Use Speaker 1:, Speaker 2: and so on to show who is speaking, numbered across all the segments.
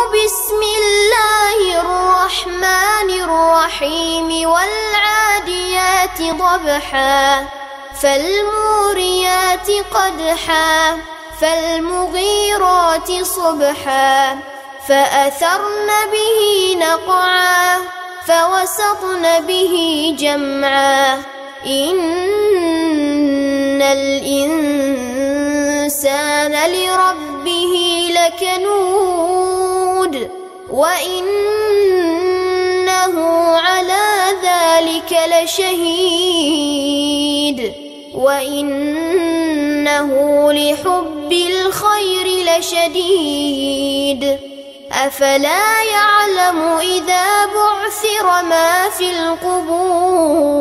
Speaker 1: بسم الله الرحمن الرحيم والعاديات ضبحا فالموريات قدحا فالمغيرات صبحا فأثرن به نقعا فوسطن به جمعا إن الإنسان لربه لكنود وإنه على ذلك لشهيد وإنه لحب الخير لشديد أفلا يعلم إذا بعثر ما في القبور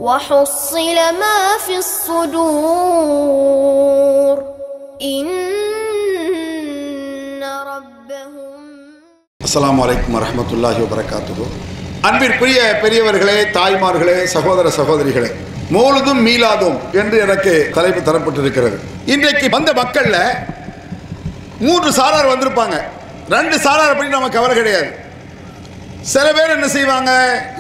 Speaker 1: وحصل ما في الصدور إن ربهم.
Speaker 2: السلام عليكم ورحمة الله وبركاته. அன்பிற்குரிய பெரியவர்களே, தாய்மார்களே, சகோதர சகோதரிகளே, மௌலுதும் மீலாதும் என்று எனக்கு தலைப்பு தரப்பட்டிருக்கிறது. இன்றைக்கு வந்த மக்கள்ல 3 சாரார் வந்திருப்பாங்க. 2 சாரார் பற்றி நமக்கு கவலை கிடையாது. சில பேர் என்ன செய்வாங்க,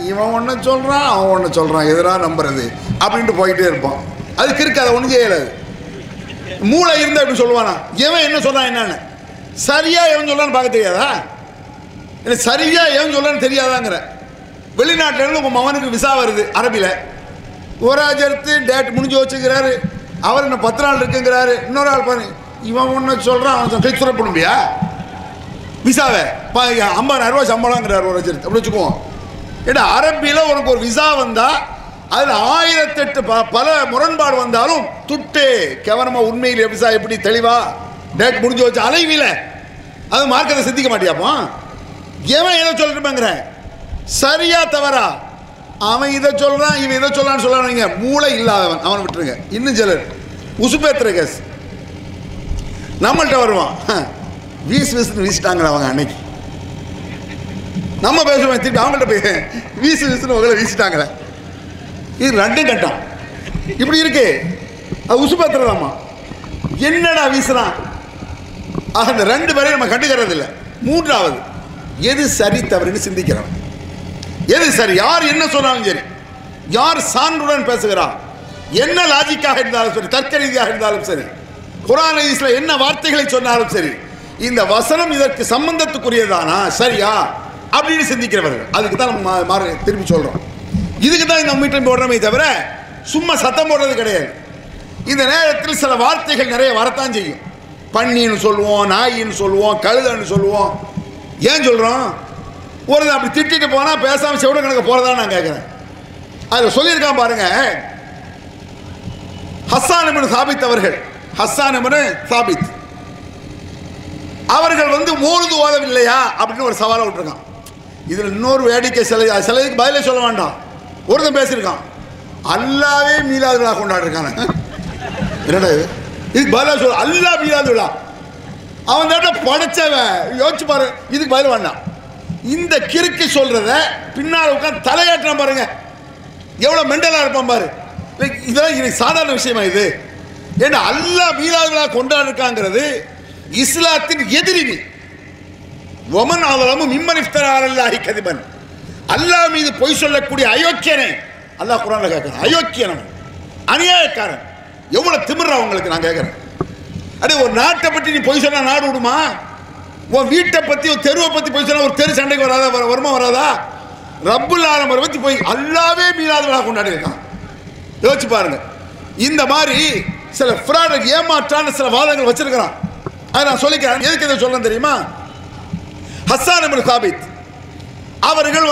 Speaker 2: இவன் ஒன்று சொல்கிறான் அவன் ஒன்று சொல்கிறான், எதிராக நம்புறது அப்படின்ட்டு போயிட்டே இருப்பான். அதுக்கு இருக்கு, அதை ஒன்றும் செய்யலாது. மூளை இருந்தால் எப்படி சொல்லுவானா, எவன் என்ன சொல்கிறான் என்னன்னு சரியாக எவன் சொல்கிறான்னு பார்க்க தெரியாதா? இல்லை சரியாக எவன் சொல்கிறான்னு தெரியாதாங்கிற. வெளிநாட்டிலேருந்து உங்கள் மகனுக்கு விசா வருது அரபியில், ஓராஜர்த்து டேட் முடிஞ்சு வச்சுக்கிறாரு, அவர் இன்னும் 10 நாள் இருக்குங்கிறாரு. இன்னொரு ஆள் பாருங்க, இவன் ஒன்று சொல்கிறான் அவன் கை சுரப்பணும்பியா விசாவை 50,000 ரூபா சம்பளங்கிறார் ஒரு லட்சத்து அப்படி வச்சுக்குவோம். ஏன்னா அரபியில் உனக்கு ஒரு விசா வந்தால் அதில் 1008 பல முரண்பாடு வந்தாலும் துட்டு கவனமாக உண்மையில் விசா எப்படி தெளிவா டேட் முடிஞ்சு வச்சு அலைவில அது மார்க்கத்தை சிந்திக்க மாட்டியாப்பா. எவன் எதை சொல்லிட்டுப்பாங்கிற சரியா தவறா, அவன் இதை சொல்கிறான் இவன் இதை சொல்லலான்னு சொல்கிறாங்க. மூளை இல்லாதவன் அவனை விட்டுருங்க. இன்னும் சிலர் உசுப்பேத்துற கேஸ் நம்மள்கிட்ட வருவான், வீசுன்னு வீசிட்டாங்க அவங்க அன்னைக்கு. நம்ம பேசுவோம் திருப்பி அவங்கள்ட்ட போய் வீசுன்னு உங்களை வீசிட்டாங்களே. இது 2 கட்டம் இப்படி இருக்கு. அது உசுப்பேத்துறதாம்மா, என்னடா வீசுறான். ஆக இந்த 2 பேரையும் நம்ம கண்டுக்கிறது இல்லை. 3வது எது சரி தவறுன்னு சிந்திக்கிறோம். எது சரி, யார் என்ன சொன்னாலும் சரி, யார் சான்றுடன் பேசுகிறார், என்ன லாஜிக்காக இருந்தாலும் சரி, தர்க்க ரீதியாக இருந்தாலும் சரி, குர்ஆன் ஹதீஸ்ல என்ன வார்த்தைகளை சொன்னாலும் சரி, இந்த வசனம் இதற்கு சம்பந்தத்துக்குரியதானா சரியா அப்படின்னு சிந்திக்கிறவர்கள். அதுக்கு தான் நம்ம திருப்பி சொல்றோம். இதுக்கு தான் இந்த மீட்டம் போடுறமே தவிர சும்மா சத்தம் போடுறது கிடையாது. இந்த நேரத்தில் சில வார்த்தைகள் நிறைய வரத்தான் செய்யும். பன்னின்னு சொல்லுவோம், நாயின்னு சொல்லுவோம், கழுதன்னு சொல்லுவோம். ஏன் சொல்றோம்? ஒரு அப்படி திட்டிட்டு போனா பேசாம செவிட கணக்கு போறதா நான் கேட்கிறேன். அதில் சொல்லியிருக்கான் பாருங்க, ஹஸ்ஸான் இப்னு சாபித் அவர்கள், ஹஸ்ஸான் இப்னு சாபித் அவர்கள் மௌலிது ஓதவில்லையா அப்படின்னு ஒரு சவாலை விட்டுருக்கான். இதில் இன்னொரு வேடிக்கை, சிலைக்கு பதிலே சொல்ல வேண்டாம். ஒருத்தன் பேசியிருக்கான், அல்லாவே மீலாது விழா கொண்டாடிருக்கான. என்னடா இது, இதுக்கு பதிலாக சொல்ல அல்லா மீலாது விழா. அவன் தாட்ட படைச்சவன், யோசிச்சு பாரு. இதுக்கு பதில் வேண்டாம். இந்த கிறுக்கு சொல்றத பின்னால் உட்காந்து தலையாட்டினா பாருங்க, எவ்வளவு மெண்டலா இருப்பான் பாரு. இதெல்லாம் சாதாரண விஷயமா இது? ஏன்னா அல்லா மீலாது விழா கொண்டாடிருக்காங்கிறது இஸ்லாத்தின் எதிரி. ஒமன் ஆதலமும் மிம்மன் இஃப்தரா அலல்லாஹி கதிபன், அல்லாஹ் மீது பொய் சொல்லக்கூடிய அயோக்கியனை அல்லாஹ் குர்ஆன்ல கேட்கிறான். அயோக்கியன், அநியாயக்காரன். எவ்வளவு திமிர்றா உங்களுக்கு நான் கேட்கிறேன். அடே, ஒரு நாட்டை பற்றி நீ பொய் சொன்னா நாடு விடுமா? உன் வீட்டை பத்தி, ஒரு தெருவை பத்தி பொய் சொன்னா ஒரு தெரு சண்டைக்கு வராதா, வருமா வராதா? ரப்புல் ஆலமீனை பத்தி போய் அல்லாவே மீலாது விழா கொண்டாடி இருக்கான். யோசிச்சு பாருங்க. இந்த மாதிரி சில ஃப்ராட் ஏமாற்றான சில வாதங்கள் வச்சிருக்கிறான். அதை நான் சொல்லிக்கிறேன். எதுக்கு இதை சொல்றேன் தெரியுமா? ஹஸ்ஸான் இப்னு சாபித் அவர்கள்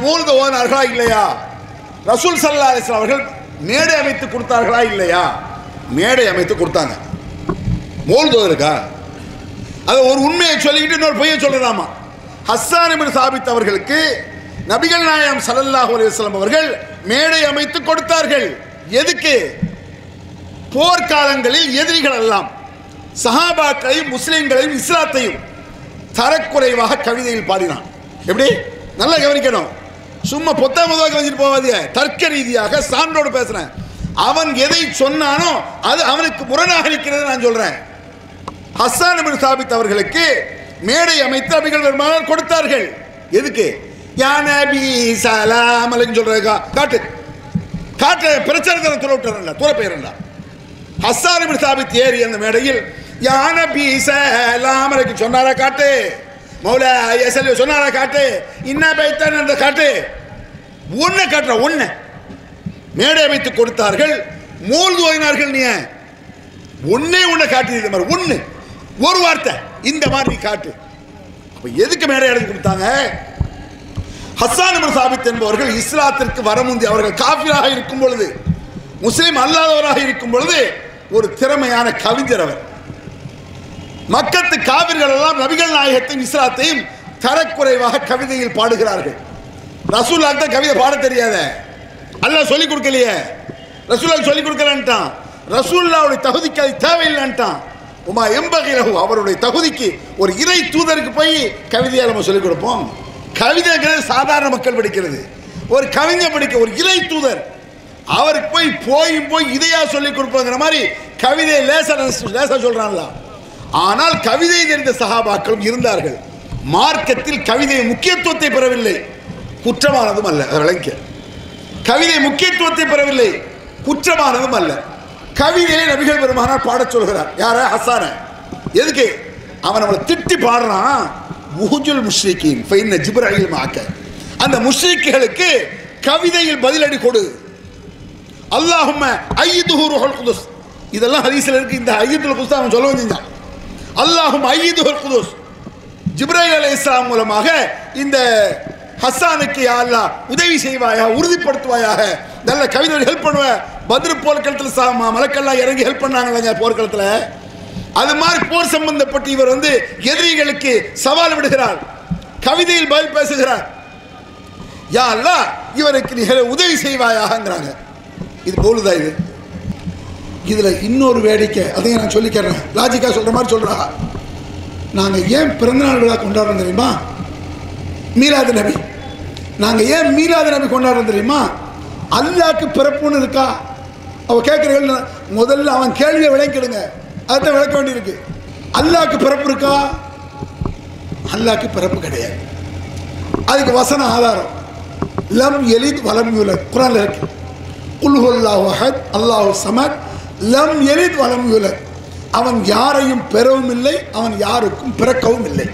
Speaker 2: மௌலிது ஓதினார்களா இல்லையா? ரசூல் ஸல்லல்லாஹு அலைஹி வஸல்லம் அவர்கள் மேடை அமைத்து கொடுத்தார்களா இல்லையா? மேடை அமைத்து கொடுத்தாங்க. மௌலிது ஓதுறதுக்கா? அதை ஒரு உண்மையை சொல்லிக்கிட்டு இன்னொரு பொய்யை சொல்றதாமா. ஹஸ்ஸான் இப்னு சாபித் அவர்களுக்கு நபிகள் நாயகம் ஸல்லல்லாஹு அலைஹி வஸல்லம் அவர்கள் மேடை அமைத்து கொடுத்தார்கள். எதுக்கு? போர்க்காலங்களில் எதிரிகள் எல்லாம் சஹாபாக்களையும் முஸ்லிம்களையும் இஸ்லாத்தையும் தரக்குறைவாக கவிதையில் பாடினான். எப்படி? நல்லா கவனிக்கணும். சும்மா பொத்தாமதாக வச்சுட்டு போவாதீங்க. தர்க்க ரீதியாக சான்றோடு பேசுறேன். அவன் எதை சொன்னானோ அது அவனுக்கு முரணாக இருக்கிறது நான் சொல்றேன். ஹஸ்ஸான் இப்னு சாபித் அவர்களுக்கு மேடை அமைத்து நபிகள் பெருமானார் கொடுத்தார்கள். எதுக்கு? யா நபி சலாம் அலைக்கும் சொல்றதுக்கா? காட்டு காட்டு பிரச்சாரத்தை துறவிட்டாரல்ல, துற பெயரல்ல. ஹஸ்ஸான் இப்னு சாபித் ஏறி அந்த மேடையில் யா நபி சலாம் அலைக்கும் சொன்னாரா? காட்டு. மௌலா யஸல்லி சொன்னாரா? காட்டு. இன்னா பைத்தான் அந்த காட்டு. ஒன்றை காட்டுற ஒன்றை மேடை அமைத்து கொடுத்தார்கள். மூழ்கு ஓதினார்கள். நீ ஒன்னே ஒன்றை காட்டு. இது மாதிரி ஒன்று ஒரு வார்த்தை இந்த மாதிரி நீ காட்டு. அப்போ எதுக்கு மேடை அடைஞ்சு கொடுத்தாங்க? ஹஸ்ஸான் இப்னு சாபித் என்பவர்கள் இஸ்லாத்திற்கு வர முந்தி அவர்கள் காஃபிராக இருக்கும் பொழுது, முஸ்லிம் அல்லாதவராக இருக்கும் பொழுது ஒரு திறமையான கவிஞர் அவர். மக்கத்து காவிர்கள் எல்லாம் நபிகள் நாயகத்தையும் இஸ்லாத்தையும் தரக்குறைவாக கவிதையில் பாடுகிறார்கள். ரசூலுல்லாஹ்க்கு தான் கவிதை பாட தெரியாத, அல்லாஹ் சொல்லிக் கொடுக்கலையே, ரசூலுல்லாஹ் சொல்லிக் கொடுக்கலன்ட்டான், ரசூலுல்லாஹ்வுடைய தகுதிக்கு அது தேவையில்லைன்ட்டான். உமா எம்பகிலஹு அவருடைய தகுதிக்கு ஒரு இறை தூதருக்கு போய் கவிதையை நம்ம சொல்லிக் கொடுப்போம்? கவிதைங்கிறது சாதாரண மக்கள் படிக்கிறது. ஒரு கவிஞர் படிக்க ஒரு இறை தூதர் அவருக்கு போய் இதையா சொல்லிக் கொடுப்பாங்கிற மாதிரி கவிதையை லேசா சொல்றான்ல. ஆனால் கவிதை தெரிந்த சஹாபாக்களும் இருந்தார்கள். மார்க்கத்தில் கவிதை முக்கியத்துவத்தை பெறவில்லை, குற்றமானதும் அல்ல. விளங்க, கவிதை முக்கியத்துவத்தை பெறவில்லை, குற்றமானதும் அல்ல. கவிதையை நபிகள் பெருமானார் பாடச் சொல்கிறார். யார? ஹஸ்ஸான. எதுக்கு? அவன் நம்மளை திட்டி பாடுறான். உஹுஜுல் முஷ்ரிகீன் ஃபைன்ன ஜிப்ராயில் மாக்க. அந்த முஷ்ரிக்குகளுக்கு கவிதையில் பதிலடி கொடு. அல்லாஹும்ம ஐயிதுஹு ரூஹுல் குதுஸ். இதெல்லாம் ஹதீஸ்ல இருக்கு. இந்த ஐயிதுல் குதுஸ் அவன் சொல்ல வந்தான். அல்லாஹும்ம ஐயிதுஹுல் குதுஸ். ஜிப்ராயில் அலைஹிஸ்ஸலாம் மூலமாக இந்த ஹஸ்ஸானுக்கு யா அல்லாஹ் உதவி செய்வாயாக, உறுதிப்படுத்துவாயாக, நல்ல கவிதை ஹெல்ப் பண்ணுவ. பத்ர் போர்க்களத்தில் மலக்கெல்லாம் இறங்கி ஹெல்ப் பண்ணாங்க போர்க்களத்தில். அது மாதிரி போர் சம்பந்தப்பட்டு இவர் எதிரிகளுக்கு சவால் விடுகிறார், கவிதையில் பதில் பேசுகிறார். யா அல்லாஹ் இவருக்கு நீ உதவி செய்வாயாகங்கிறாங்க. இது போலுதா? இது இதுல இன்னொரு வேடிக்கை, அதையும் நான் சொல்லிக்கிறேன். லாஜிக்கா சொல்ற மாதிரி சொல்றா. நாங்க ஏன் பிறந்தநாள் விழா கொண்டாடுறோம் தெரியுமா? மீலாது நபி. நாங்க ஏன் மீலாது நபி கொண்டாடுறோம் தெரியுமா? அல்லாஹ்க்கு பிறப்புன்னு இருக்கா? அவ கேட்கிறீங்க. முதல்ல அவன் கேள்வியை விளக்கிடுங்க, அதை விளக்க வேண்டியிருக்கு. அல்லாஹ்க்கு பிறப்பு இருக்கா? அல்லாஹ்க்கு பிறப்பு கிடையாது. அதுக்கு வசன ஆதாரம் லம் யலித் வலம் யூலத் குர்ஆன்ல இருக்கு. குல் ஹுவல்லாஹு அஹத் அல்லாஹு ஸமத் லம் யலித் வலம் யூலத். அவன் யாரையும் பெறவும் இல்லை, அவன் யாருக்கும் பிறக்கவும் இல்லை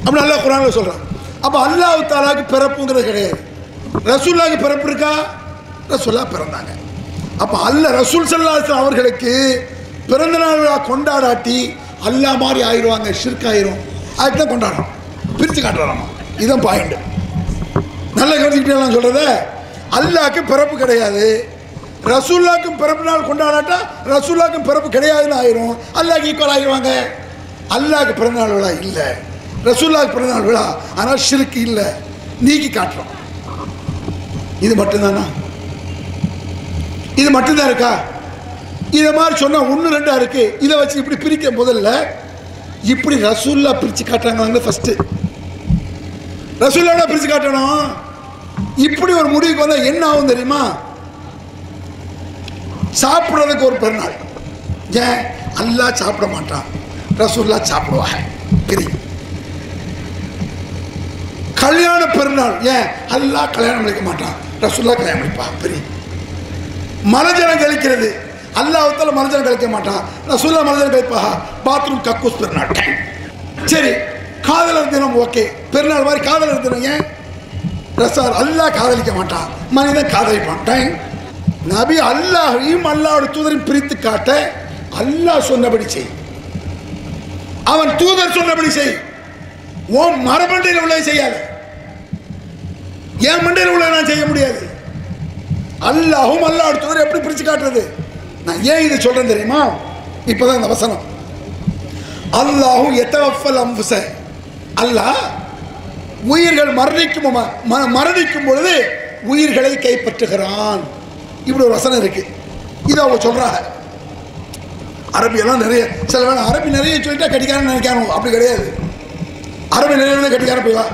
Speaker 2: அப்படின்னு அல்லாஹ் குர்ஆன்ல சொல்றான். அப்ப அல்லாஹ் தஆலாக்கு பிறப்புங்கிறது கிடையாது. ரசூலுல்லாஹ்க்கு பிறப்பு இருக்கா? ரசூலுல்லாஹ் பிறந்தாங்க. அப்ப அல்லாஹ் ரசூல் ஸல்லல்லாஹு அலைஹி வஸல்லம் அவர்களுக்கு பிறந்த நாள் விழா கொண்டாடாட்டி அல்லாஹ் மாதிரி ஆயிடுவாங்க, ஷிர்க் ஆயிரும். அதுக்கு தான் கொண்டாடுறோம், பிரித்து காட்டுறோம். இதுதான் பாயிண்ட். நல்ல கருத்துக்கிட்டே நான் சொல்றத. அல்லாஹ்க்கு பிறப்பு கிடையாது, ரசூலுல்லாஹ்க்கும் பிறப்பு நாள் கொண்டாடாட்டா ரசூலுல்லாஹ்க்கும் பிறப்பு கிடையாதுன்னு ஆயிரும், அல்லாஹ்க்கு ஈக்குவல் ஆயிடுவாங்க. அல்லாஹ்க்கு பிறந்த நாள் விழா இல்லை, ரசூலுல்லாஹ்க்கு பிறந்த நாள் விழா, ஆனால் ஷிர்க் இல்லை, நீக்கி காட்டுறோம். இது மட்டும்தானா? இது மட்டும்தான் இருக்கா? இதை மாதிரி சொன்னால் ஒன்று ரெண்டா இருக்கு. இதை வச்சு இப்படி பிரிக்க முதல்ல இப்படி ரசூலுல்லாஹ் பிரித்து காட்டுறாங்க. ஃபர்ஸ்ட் ரசூலுல்லாஹ் பிரித்து காட்டணும். இப்படி ஒரு முடிவுக்கு வந்தால் என்ன ஆகும் தெரியுமா? சாப்பிட்றதுக்கு ஒரு பெருநாள். ஏன்? அல்லாஹ் சாப்பிட மாட்டான், ரசூலுல்லாஹ் சாப்பிடுவாங்க. கல்யாண பெருநாள். ஏன்? அல்லாஹ் கல்யாணம் முடிக்க மாட்டான், ரசூலுல்லாஹ் கல்யாணம் முடிப்பா. பெரிய மலஜலம் கழிக்கிறது. அல்லாஹ்வுத்தால மலஜலம் கழிக்க மாட்டான், ரசூலுல்லாஹ் மலஜலம் கழிப்பா. பாத்ரூம் கக்கூஸ் பெருநாள். சரி, காதலர் தினம் ஓகே, பெருநாள் மாதிரி காதலர் தினம். ஏன்? ரசூல் அல்லாஹ் காதலிக்க மாட்டான், மனிதன் காதலிப்பான். நபி அல்லாஹையும் அல்லாஹ்வுடைய தூதரையும் பிரித்து காட்ட அல்லாஹ் சொன்னபடி செய், அவன் தூதர் சொன்னபடி செய். உன் மரமண்டையில் உள்ளதை செய்யாத, என் மண்டையில் உள்ளதை நான் செய்ய முடியாது. அல்லாஹும் அல்லாஹ்வுடைய தூதரை எப்படி பிரித்து காட்டுறது? நான் ஏன் இதை சொல்றேன் தெரியுமா? இப்பதான் இந்த வசனம் அல்லாஹு யதவஃபல் அன்ஃபுஸ. அல்லாஹ் உயிர்கள் மரணிக்கும் பொழுது உயிர்களை கைப்பற்றுகிறான். இப்படி ஒரு வசனம் இருக்கு. இதை அவங்க சொல்றாங்க. அரபியெல்லாம் நிறைய, சில வேணா அரபி நிறைய சொல்லிட்டா கட்டிக்காரன்னு நினைக்கானோ, அப்படி கிடையாது. அரபி நிறைய கட்டிக்கார போய்வா.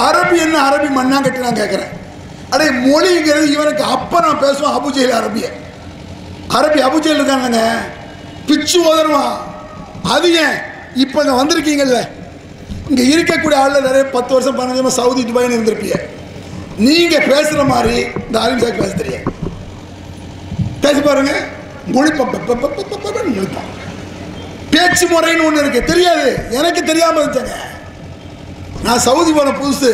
Speaker 2: அரபி என்ன அரபி மண்ணா கட்டி நான் கேட்குறேன். அடே மொழிங்கிறது இவனுக்கு அப்போ நான் பேசுவேன் அபுஜெயில் அரபிய. அரபி அபுஜெயில் இருக்கானுங்க, பிச்சு உதருவான். அது ஏன்? இப்போ இங்கே வந்திருக்கீங்கல்ல, இங்கே இருக்கக்கூடிய ஆளில் நிறைய 10 வருஷம் 15 வருஷம் சவுதி துபாய்னு இருந்திருப்பீங்க. நீங்கள் பேசுகிற மாதிரி இந்த ஆலிம் சாக்கு பேச தெரியாது. பேசி பாருங்க, முழிப்பான். பேச்சு முறைன்னு ஒன்று இருக்கு, தெரியாது. எனக்கு தெரியாமல் இருந்துச்சேங்க. நான் சவுதி போன புதுசு,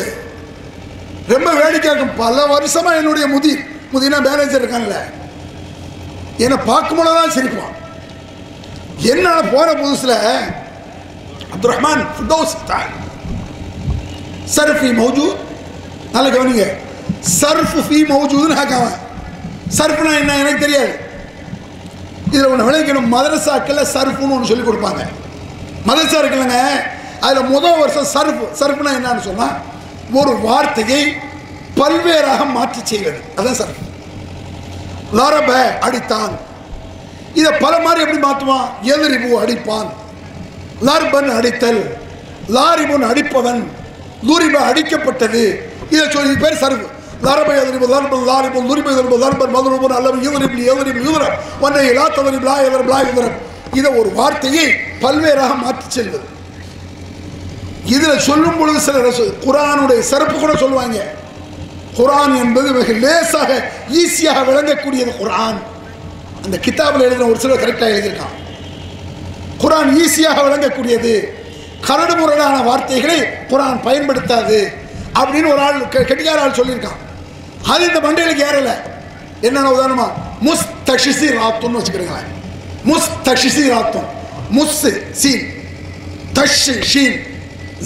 Speaker 2: ரொம்ப வேடிக்கையாக்கும். பல வருஷமா என்னுடைய முதினா மேனேஜர் இருக்கான்ல, என்னை பார்க்கும்போது தான் சிரிப்பான். என்ன போன புதுசில் அப்துல் ரஹ்மான் ஃபிர்தௌஸ் சர்ஃபி மௌஜூத், நல்ல கவனிங்க, சர்ஃப் ஃபி மௌஜூதுன்னு ஆக்காவன். சர்ஃப்னா என்ன எனக்கு தெரியாது. இதில் ஒன்று விளைக்கணும், மதரசாக்களில் சர்ஃப்னு ஒன்று சொல்லிக் கொடுப்பாங்க. மதரசா இருக்குல்லங்க, அதில் முதல் வருஷம் சர்ஃப்னா என்னன்னு சொன்னால் ஒரு வார்த்தையை பல்வேறாக மாற்றி செய்வது, அதான் சர்ஃப். லரப அடித்தான், இதை பல மாதிரி எப்படி மாற்றுவான்? எதிரிபு அடிப்பான், லர்பன் அடித்தல், லாரிபுன் அடிப்பவன், லுரிப அடிக்கப்பட்டது, இதை சொல்லி பேர் சர்ஃப். லரப எதிரிபு லர்பன் லாரிபுன் லுரிப எதிரிபு லர்பன் மதுரபுன் அல்லது எதிரிபு யுதரப் ஒன்றை லா தவரிப் லா எதிரப் லா யுதரப். இதை ஒரு வார்த்தையை பல்வேறாக மாற்றி செல்வது. இதில் சொல்லும் பொழுது சில குரானுடைய சிறப்பு கூட சொல்லுவாங்க. குரான் என்பது மிக லேசாக ஈஸியாக விளங்கக்கூடியது. குரான் அந்த கிதாபில் எழுதின ஒரு சிலர் கரெக்டாக எழுதியிருக்கான். குரான் ஈஸியாக விளங்கக்கூடியது, கரடு முரடான வார்த்தைகளை குரான் பயன்படுத்தாது அப்படின்னு ஒரு ஆள் கெட்டிக்கார ஆள் சொல்லியிருக்கான். அது இந்த மண்டைகளுக்கு ஏறல. என்னென்ன உதாரணமா, முஸ்தஷிசி ராத்துன்னு வச்சுக்கிறீங்களேன். முஸ்தஷிசி ராத்தும், முஸ் சீன், தஷ் ஷீன்,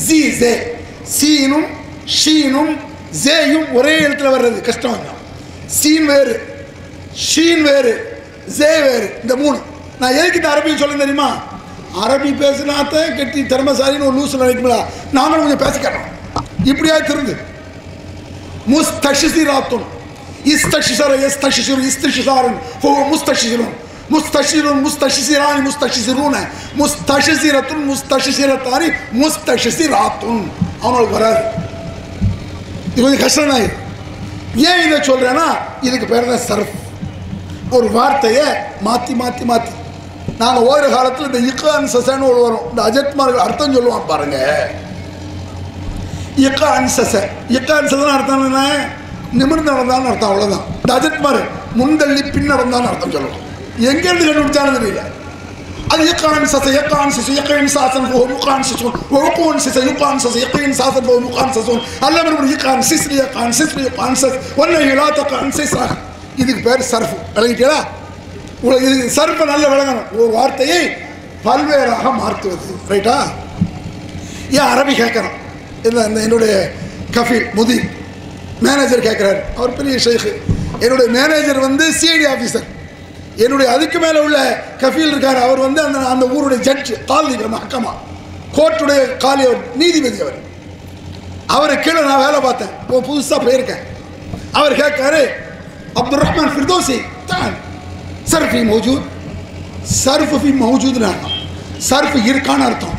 Speaker 2: ஜி ஜே, சீனும் ஷீனும் ஜேயும் ஒரே இடத்துல வர்றது கஷ்டம். சீன் வேறு, ஷீன் வேறு, ஜே வேறு, இந்த மூணு. நான் எதுக்கு இந்த அரபி சொல்ல தெரியுமா? அரபி பேசினாத்தான் கெட்டி திறமசாலின்னு ஒரு லூஸ் நினைக்குங்களா? நாங்களும் கொஞ்சம் பேசிக்கிறோம், இப்படியா திருந்து. முஸ்தஷிசிராத்துன், இஸ்தஷிசர இஸ்தஷிசிரு இஸ்தஷிசாரன் முஸ்தஷிசிரும் முஸ்தஷிரும் முஸ்தஷிசிரானி முஸ்தஷிசிரூன முஸ்தஷிசிரத்துன் முஸ்தஷிசிரத்தானி முஸ்தஷிசிராத்துன். அவனுக்கு வராது, இது கொஞ்சம் கஷ்டம் தான். ஏன் இதை சொல்றேன்னா, இதுக்கு பேர் தான் சர்ஃப். ஒரு வார்த்தையை மாற்றி மாற்றி மாற்றி. நாங்கள் ஓய்ற காலத்தில் இந்த இக்கான் சசன்னு ஒரு வரும், இந்த அஜத்மார்கள் அர்த்தம் சொல்லுவான் பாருங்க. இக்கான் சச, இக்கான் சசன்னு அர்த்தம் என்ன? நிமிர்ந்து நடந்தான்னு அர்த்தம், அவ்வளோதான். இந்த அஜத்மார் முன்தள்ளி பின் நடந்தான்னு அர்த்தம் சொல்லணும். எங்கேருந்து கண்டுபிடிச்சாலும் தெரியல. அது இக்கான் சச, இக்கான் சிசு, இக்கைன் சாசன் போ முக்கான் சிசுன், ஒழுக்கோன் சிச இக்கான் சச, இக்கைன் சாசன் போ முக்கான் சசுன், அல்லவன் இக்கான் சிஸ்ரி இக்கான் சிஸ்ரி இக்கான் சஸ் ஒன்னை இலாத்தக்கான் சிஸ்ரா. இதுக்கு பேர் சர்ஃப். விளங்கிட்டீங்களா? உங்களுக்கு இது சர்ஃபை நல்ல விளங்கணும். ஒரு வார்த்தையை பல்வேறாக மாற்றுவது, ரைட்டா? ஏன் அரபி கேட்குறோம்? இல்லை, இந்த என்னுடைய கஃபீல் முதீர் மேனேஜர் கேட்குறாரு. அவர் பெரிய ஷேக்கு. என்னுடைய மேனேஜர் வந்து சிஐடி ஆஃபீஸர். என்னுடைய அதுக்கு மேலே உள்ள கஃபீல் இருக்கார், அவர் வந்து அந்த அந்த ஊருடைய ஜட்ஜு, காலி மஹ்கமா கோர்ட்டுடைய காலி நீதிபதி. அவரை கீழே நான் வேலை பார்த்தேன், புதுசாக போயிருக்கேன். அவர் கேட்காரு, அப்துல் ரஹ்மான் ஃபிர்தௌசி தான் சர்ஃபி மௌஜூத். சர்ஃப் ஃபி மௌஜூத்னு அர்த்தம். சர்ஃப் இருக்கான்னு அர்த்தம்.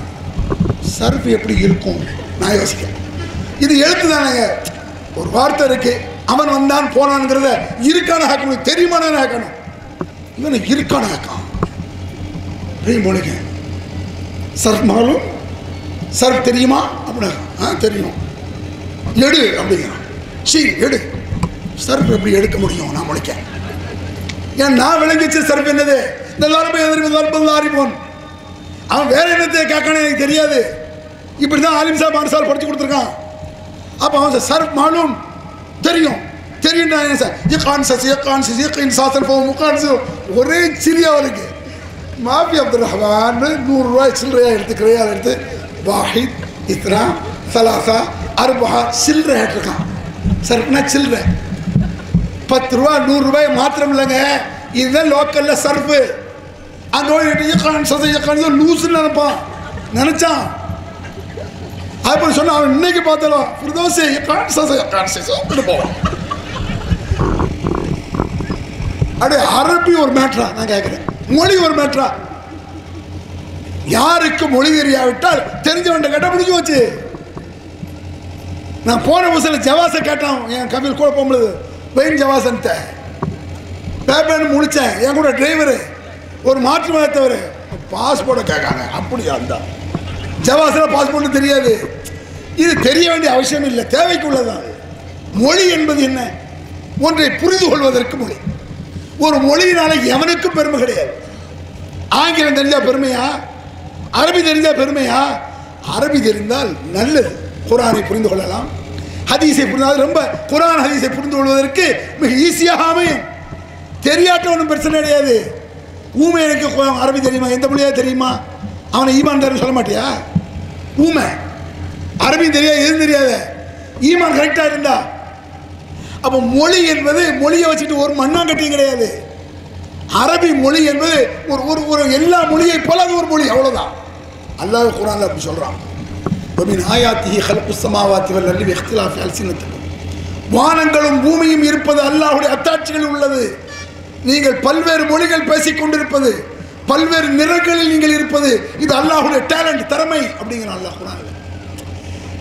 Speaker 2: சர்ஃப் எப்படி இருக்கும் நான் யோசிக்கிறேன். இது எழுத்து தானேங்க. ஒரு வார்த்தை இருக்கு, அவன் வந்தான் போனான்ங்கிறத இருக்கான ஆக்கணும், தெரியுமான ஆக்கணும். இவனை இருக்கான ஆக்கம் மொழிக்க சர்ஃப் மாலும் சர்ஃப் தெரியுமா அப்படின்னா தெரியும், எடு அப்படிங்கிறான். சரி எடு. சர்ஃப் எப்படி எடுக்க முடியும் நான் முளைக்க? ஏன் நான் விளங்கிச்சு சர்ஃப் என்னது? இந்த லாரிபை எதிர்ப்பு லாரிபோன். அவன் வேற என்னத்தை கேட்கணும் எனக்கு தெரியாது. இப்படி தான் ஆலிம் சாப் மானசால் படிச்சு கொடுத்துருக்கான். அப்போ அவன் சர்ஃப் மாலும் தெரியும். தெரியும் ஒரே சிரியா இருக்கு. மாஃபி அப்துல் ரஹ்மான் 100 ரூபாய் சில்லறையா எடுத்து கிரையால் எடுத்து வாஹித் இத்ரா சலாசா அர்பா சில்லறை இருக்கான். சர்ஃப்னா சில்லறை 10 ரூபா 100 ரூபாய் மாத்திரம் இல்லைங்க. இதுதான் லோக்கல்ல சர்ஃபு. அங்கே லூசுன்னு நினைப்பான், நினைச்சான். அப்படி சொன்ன அவன் இன்னைக்கு பார்த்தாலும் போவான். அப்படியே அரபி ஒரு மேட்ரா நான் கேட்குறேன், மொழி ஒரு மேட்ரா. யாருக்கு மொழி தெரியாவிட்டால் தெரிஞ்சவன் கேட்டால் முடிஞ்சு வச்சு. நான் போன புதுசில் ஜவாசை கேட்டான், என் கபில் கூட போகும்போது பெயின் ஜவாசன்ட்ட பேப்பர்னு முடித்தேன். என் கூட டிரைவரு ஒரு மாற்று மதத்தவர் பாஸ்போர்ட்டை கேட்காங்க. அப்படியா இருந்தா ஜவாஸில் பாஸ் பண்ண தெரியாது. இது தெரிய வேண்டிய அவசியம் இல்லை, தேவைக்கு உள்ளதான். மொழி என்பது என்ன? ஒன்றை புரிந்து கொள்வதற்கு மொழி. ஒரு மொழியினால எவனுக்கும் பெருமை கிடையாது. ஆங்கிலம் தெரிஞ்சா பெருமையா? அரபி தெரிஞ்சா பெருமையா? அரபி தெரிந்தால் நல்லது, குர்ஆனை புரிந்து கொள்ளலாம். ஹதீஸை புரிந்தால் ரொம்ப குர்ஆன் ஹதீஸை புரிந்து கொள்வதற்கு மிக ஈஸியாக அமையும். தெரியாட்ட ஒன்றும் பிரச்சனை கிடையாது. ஊமை எனக்கு அரபி தெரியுமா, எந்த மொழியாக தெரியுமா, அவனை ஈமான்தார்னு சொல்ல மாட்டியா? ஊமை அரபி தெரியாது, எதுவும் தெரியாது, ஈமான் கரெக்டாக இருந்தா. அப்போ மொழி என்பது மொழியை வச்சுட்டு ஒரு மண்ணாங்கட்டியும் கிடையாது. அரபி மொழி என்பது ஒரு ஒரு ஒரு எல்லா மொழியை போல அது ஒரு மொழி, அவ்வளோதான். அல்லாஹ் குர்ஆன்ல அப்படி சொல்கிறான், வானங்களும் பூமியும் இருப்பது அல்லாஹ்வுடைய அத்தாட்சிகள் உள்ளது. நீங்கள் பல்வேறு மொழிகள் பேசிக் கொண்டிருப்பது, பல்வேறு நிறங்களில் நீங்கள் இருப்பது, இது அல்லாஹ்வுடைய டேலண்ட், திறமை அப்படிங்கிற அல்லாஹ் குர்ஆன்ல.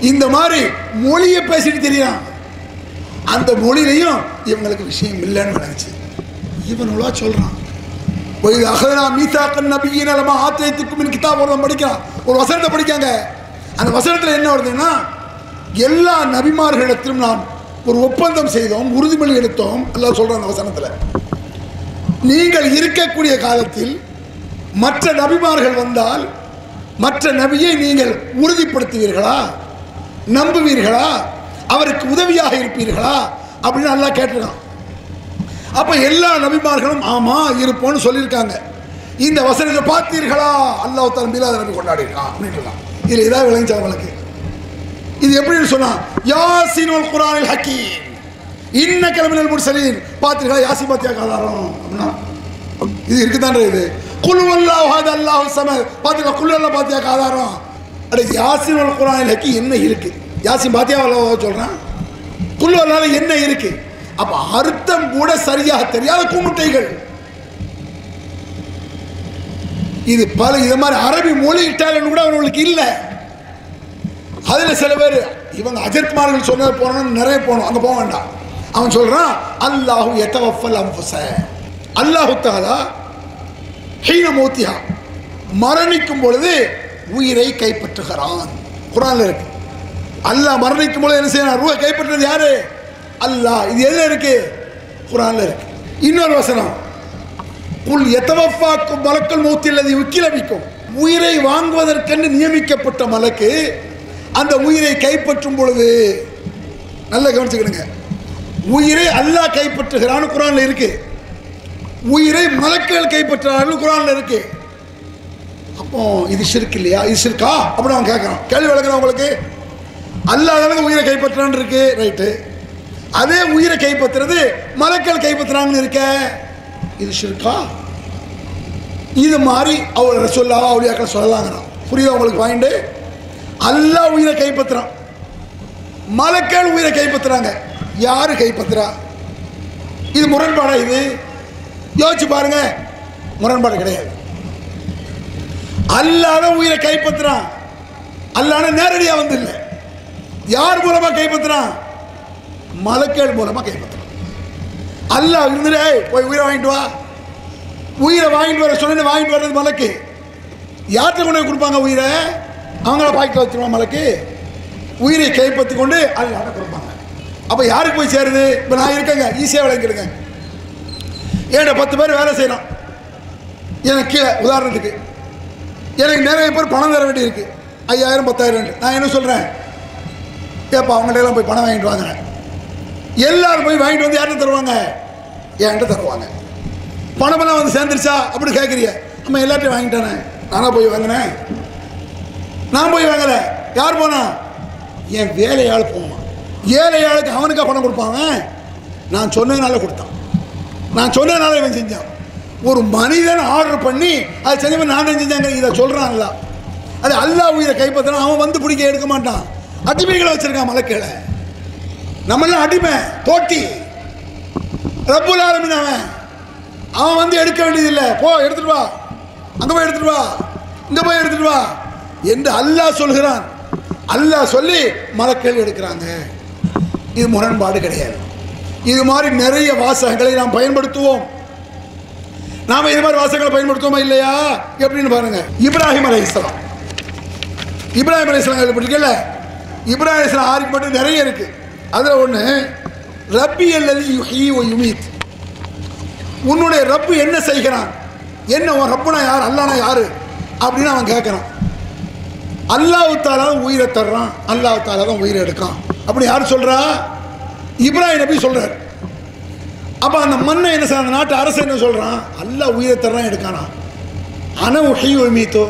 Speaker 2: இந்த மாதிரி மொழியை பேசிட்டு தெரியும். அந்த மொழியிலையும் இவங்களுக்கு விஷயம் இல்லைன்னு நினைச்சு இவனுள்ளா சொல்றான். படிக்கிறான், ஒரு வசனத்தை படிக்காங்க. அந்த வசனத்தில் என்ன வருதுன்னா, எல்லா நபிமார்களிடத்திலும் நாம் ஒரு ஒப்பந்தம் செய்தோம், உறுதிமொழி எடுத்தோம். எல்லாம் சொல்றான் அந்த வசனத்தில். நீங்கள் இருக்கக்கூடிய காலத்தில் மற்ற நபிமார்கள் வந்தால் மற்ற நபியை நீங்கள் உறுதிப்படுத்துவீர்களா, நம்புவீர்களா, அவருக்கு உதவியாக இருப்பீர்களா அப்படின்னு நல்லா கேட்டுருக்கான். அப்ப எல்லா நபிமார்களும் ஆமா இருப்போம்னு சொல்லியிருக்காங்க. இந்த வசனத்தை பார்த்தீர்களா, அல்லாஹ் தஆலா மீலாத நபி கொண்டாடி இருக்கான் அப்படின்னு. இதுல ஏதாவது விளங்கிச்சா உங்களுக்கு? இது எப்படின்னு சொன்னா, யாசீன் வல் குர்ஆனில் ஹக்கீம் இன்னக லமினல் முர்சலீன். பார்த்தீர்களா, யாசீன் பாத்தியா ஆதாரம் அப்படின்னா இது இருக்குதான்ற. இது குல் வல்லாஹு அஹத் அல்லாஹு ஸமத், பார்த்தீங்களா, குல் வல்லாஹ் பாத்தியா ஆதாரம். அட யாசீன் வல் குர்ஆனில் ஹக்கீம் என்ன இருக்கு? யாசீன் பாத்தியா அல்லாஹ் சொல்றான், குல் வல்லாஹ் என்ன இருக்கு? அப்ப அர்த்தம் கூட சரியாக தெரியாத கூமுட்டைகள். இது பல இது மாதிரி அரபி மொழி டேலண்ட் கூட அவங்களுக்கு இல்லை. அதுல சில பேர் இவங்க அஜர்த்மார்கள் சொன்னது போனோம், நிறைய போனோம், அங்க போக வேண்டாம். அவன் சொல்றான், அல்லாஹு யதவஃபல் அன்ஃபுஸ, அல்லாஹு தஆலா ஹீன மௌத்திஹா, மரணிக்கும் பொழுது உயிரை கைப்பற்றுகிறான். குர்ஆன்ல இருக்கு. அல்லாஹ் மரணிக்கும் பொழுது என்ன செய்யறான்? ரூஹை கைப்பற்றுறது யாரு? அல்லாஹ். இது எதுல இருக்கு? குர்ஆன்ல இருக்கு. இன்னொரு வசனம், குல் யதவஃபாக்கும் மலக்குல் மௌத் அல்லதி வக்கில பிக்கும், உயிரை வாங்குவதற்கென்று நியமிக்கப்பட்ட மலக்கு அந்த உயிரை கைப்பற்றும் பொழுது, நல்லா கவனிச்சுக்கிடுங்க, உயிரை அல்லாஹ் கைப்பற்றுகிறான்னு குர்ஆன்ல இருக்கு, உயிரை மலக்குகள் கைப்பற்றுறார்கள் குர்ஆன்ல இருக்கு. அப்போ இது ஷிர்க் இல்லையா? இது ஷிர்கா அப்படின்னு அவன் கேட்கறான். கேள்வி விளக்குறான் உங்களுக்கு. அல்லாஹ் தானே உயிரை கைப்பற்றான்னு இருக்கு, ரைட்டு. அதே உயிரை கைப்பற்றுறது மலக்கள் கைப்பற்றுறாங்கன்னு இருக்க, இது ஷிர்கா? இது மாதிரி அவர் ரசூலுல்லாஹ் அவுலியாக்கள் சொல்லலாங்கிறான். புரியுதா உங்களுக்கு பாயிண்ட்? அல்லாஹ் உயிரை கைப்பற்றுறான், மலக்கள் உயிரை கைப்பற்றுறாங்க. யாரு கைப்பற்றுறா? இது முரண்பாடா? இது யோசிச்சு பாருங்க. முரண்பாடு கிடையாது. அல்லாஹ் தான் உயிரை கைப்பற்றுறான். அல்லாஹ் நேரடியா வந்து இல்லை. யார் மூலமா கைப்பற்றுறான்? மலக்கள் மூலமா கைப்பற்றுறான். அல்லாஹ் இருந்துட்டு போய் உயிரை வாங்கிட்டு வா, உயிரை வாங்கிட்டு வர சொன்ன வாங்கிட்டு வர்றது மலக்கு. யார்கிட்ட கொண்டு போய் கொடுப்பாங்க உயிரை? அவங்கள பாக்கெட்டில் வச்சுருவாங்க மலக்கு. உயிரை கைப்பற்றி கொண்டு அல்லாஹ்ட்ட கொடுப்பாங்க. அப்போ யாருக்கு போய் சேருது? இப்போ நான் இருக்கேங்க, ஈஸியாக விளங்கிடுங்க. ஏன்னா 10 பேர் வேலை செய்யலாம் எனக்கு கீழே. உதாரணத்துக்கு எனக்கு நிறைய பேர் பணம் தர வேண்டி இருக்கு, 5000 10,000. நான் என்ன சொல்கிறேன், ஏப்பா அவங்கள்ட்ட எல்லாம் போய் பணம் வாங்கிட்டு வாங்க. எல்லாரும் போய் வாங்கிட்டு வந்து யார்கிட்ட தருவாங்க? என்கிட்ட தருவாங்க. பணமெல்லாம் வந்து சேர்ந்துருச்சா அப்படி கேட்குறிய? நம்ம எல்லாத்தையும் வாங்கிட்டானே, நானாக போய் வாங்கினேன்? நான் போய் வாங்கல. யார் போனா? என் வேலையாள் போவான். ஏழையாளுக்கு அவனுக்கா பணம் கொடுப்பாங்க? நான் சொன்னதுனால கொடுத்தான், நான் சொன்னதுனால இவன் செஞ்சான். ஒரு மனிதன் ஆர்டர் பண்ணி அதை செஞ்சவன் நான் செஞ்சாங்க, இதை சொல்றான்ல. அது அல்லாஹ் உயிரை கைப்பற்றினா அவன் வந்து பிடிக்க எடுக்க மாட்டான். அடிமைகளை வச்சிருக்கான் மலக்களை. நம்மளாம் அடிமை, தோட்டி. ரப்புல் ஆலமீன் அவன் வந்து எடுக்க வேண்டியதில்லை. போ எடுத்துட்டு வா, அங்கே போய் எடுத்துட்டு வா, இங்கே போய் எடுத்துட்டு வா என்று அல்லாஹ் சொல்கிறான். அல்லாஹ் சொல்லி மலக்கள் எடுக்கிறாங்க. இது முரண்பாடு கிடையாது. இது மாதிரி நிறைய வாசகங்களை நாம் பயன்படுத்துவோம். நாம இது மாதிரி வாசகங்களை பயன்படுத்துவோமா இல்லையா? எப்படின்னு பாருங்க. இப்ராஹிம் அலைஹிஸ்ஸலாம் இப்ராஹிம் அலைஹிஸ்ஸலாம் கேள்விப்பட்டிருக்கல? இப்ராஹிம் அலைஹிஸ்ஸலாம் ஆரிக்கு மட்டும் நிறைய இருக்கு. அதில் ஒன்று ரப்பி அல்லது யுஹ்யி வ யுமீத். உன்னுடைய ரப்பு என்ன செய்கிறான், என்ன உன் ரப்புனா யார், அல்லாஹ்னா யாரு அப்படின்னு அவன் கேட்குறான். அல்லாஹ் தஆலா தான் உயிரை தர்றான், அல்லாஹ் தஆலா தான் உயிரை எடுக்கான். அப்படி யார் சொல்கிறா? இப்ராஹிம் நபி சொல்கிறார். அப்போ அந்த மண்ணை என்ன செய்ய, அந்த நாட்டு அரசு என்ன சொல்கிறான், அல்லாஹ் உயிரை தர்றான் எடுக்கானா. ஆனால் உஹ்யி வ யுமீத்,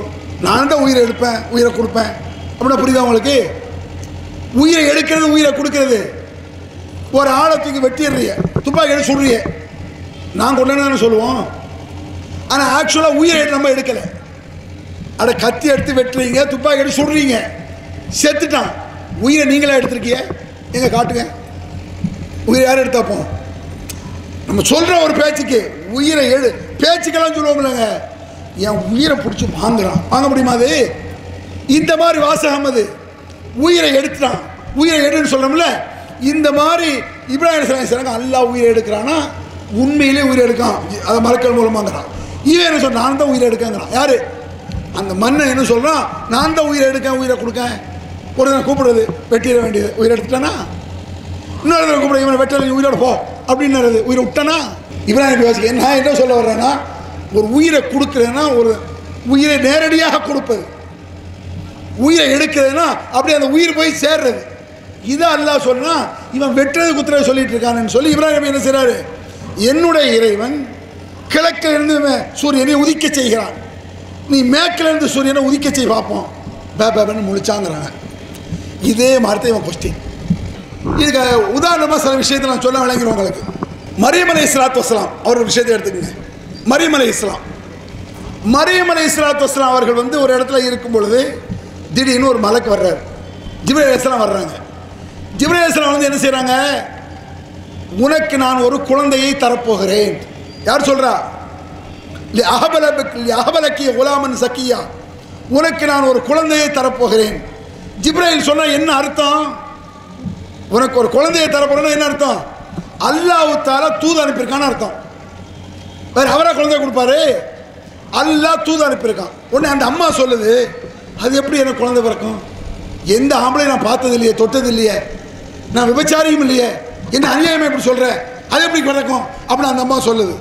Speaker 2: நான் தான் உயிரை எடுப்பேன் உயிரை கொடுப்பேன் அப்படின்னா புரியுதா உங்களுக்கு? உயிரை எடுக்கிறது உயிரை கொடுக்கறது. ஒரு ஆளை தூக்கி வெட்டிடுறிய, துப்பாக்கி எடுத்து சுடுறிய, நான் கொண்டேன்னு சொல்லுவோம். ஆனால் ஆக்சுவலாக உயிரை நம்ம எடுக்கலை. அட கத்தி எடுத்து வெட்டுறீங்க, துப்பாக்கி எடுத்து சுடுறீங்க, செத்துட்டான். உயிரை நீங்களே எடுத்துருக்கீங்க, எங்கே காட்டுங்க. உயிரை யார் எடுத்தாப்போ? நம்ம சொல்கிற ஒரு பேச்சுக்கு உயிரை பேச்சுக்கெல்லாம் சொல்லுவோம்லங்க, என் உயிரை பிடிச்சி வாங்குறான், வாங்க முடியுமா? அது இந்த மாதிரி வாசகம், அது உயிரை எடுத்துட்டான், உயிரை எடுன்னு சொல்கிறோம்ல. இந்த மாதிரி இப்ராஹிம் அலைஹிஸ்ஸலாம் அல்லாஹ் உயிரை எடுக்கிறான்னா உண்மையிலே உயிரை எடுக்கான், அதை மலக்கள் மூலமாங்கிறான். இவன் என்ன சொல்கிறான், நான் தான் உயிரை எடுக்கங்கிறான். யார்? அந்த மண்ணை என்ன சொல்கிறான், நான் தான் உயிரை எடுக்கேன் உயிரை கொடுக்கேன். ஒரு நான் கூப்பிடுறது வெட்டிட வேண்டியது, உயிரை எடுத்துட்டானா. இன்னொரு கூப்பிட இவனை வெட்டல, உயிரோட போ அப்படின்னு உயிரை விட்டானா. இப்ராஹிம் யோசிக்க என்ன சொல்ல வர்றேன்னா, ஒரு உயிரை கொடுக்குறேன்னா ஒரு உயிரை நேரடியாக கொடுப்பது, உயிரை எடுக்கிறதுனா அப்படியே அந்த உயிர் போய் சேர்றது. இதை அல்லாஹ் சொன்னா இவன் வெட்டுறது குத்துறது சொல்லிட்டு இருக்கான்னு சொல்லி இப்ராஹிம் என்ன செய்றாரு, என்னுடைய இறைவன் கிழக்கிலிருந்து சூரியனை உதிக்க செய்கிறான், நீ மேற்கிலிருந்து சூரியனை உதிக்க செய் பார்ப்போம் பேபேன்னு முழிச்சாங்கிறாங்க. இதே மாதிரி இவன் கொஸ்டின். இதுக்கு உதாரணமாக சில விஷயத்தை நான் சொல்ல விளங்கிறேன் உங்களுக்கு. மரியம் அலைஹிஸ்ஸலாத்து வஸ்ஸலாம் அவர் விஷயத்தை எடுத்துக்கங்க. மரியம் அலைஹிஸ்ஸலாம் அவர்கள் ஒரு இடத்துல இருக்கும் பொழுது திடீர்னு ஒரு மலக்கு வர்றாரு, ஜிப்ரீல் அலைஹிஸ்ஸலாம் வர்றாங்க. ஜிப்ரீல் அலைஹிஸ்ஸலாம் என்ன செய்கிறாங்க, உனக்கு நான் ஒரு குழந்தையை தரப்போகிறேன். யார் சொல்கிறா? அஹபலக்கிய குலாமன் சக்கியா, உனக்கு நான் ஒரு குழந்தையை தரப்போகிறேன். ஜிப்ரீல் சொன்னால் என்ன அர்த்தம்? உனக்கு ஒரு குழந்தையை தரப்போகிறேன்னா என்ன அர்த்தம்? அல்லாஹ் தஆலா தூது அனுப்பியிருக்கான்னு அர்த்தம். வேற அவரா குழந்தைய கொடுப்பாரு? அல்லாஹ் தூது அனுப்பியிருக்கான். உடனே அந்த அம்மா சொல்லுது, அது எப்படி எனக்கு குழந்தை பிறக்கும்? எந்த ஆம்பளையும் நான் பார்த்தது இல்லையே, தொட்டது இல்லையே, நான் விபச்சாரியும் இல்லையே, என்ன அநியாயமே எப்படி சொல்கிறேன், அது எப்படி பிறக்கும் அப்படின்னு அந்த அம்மா சொல்லுது.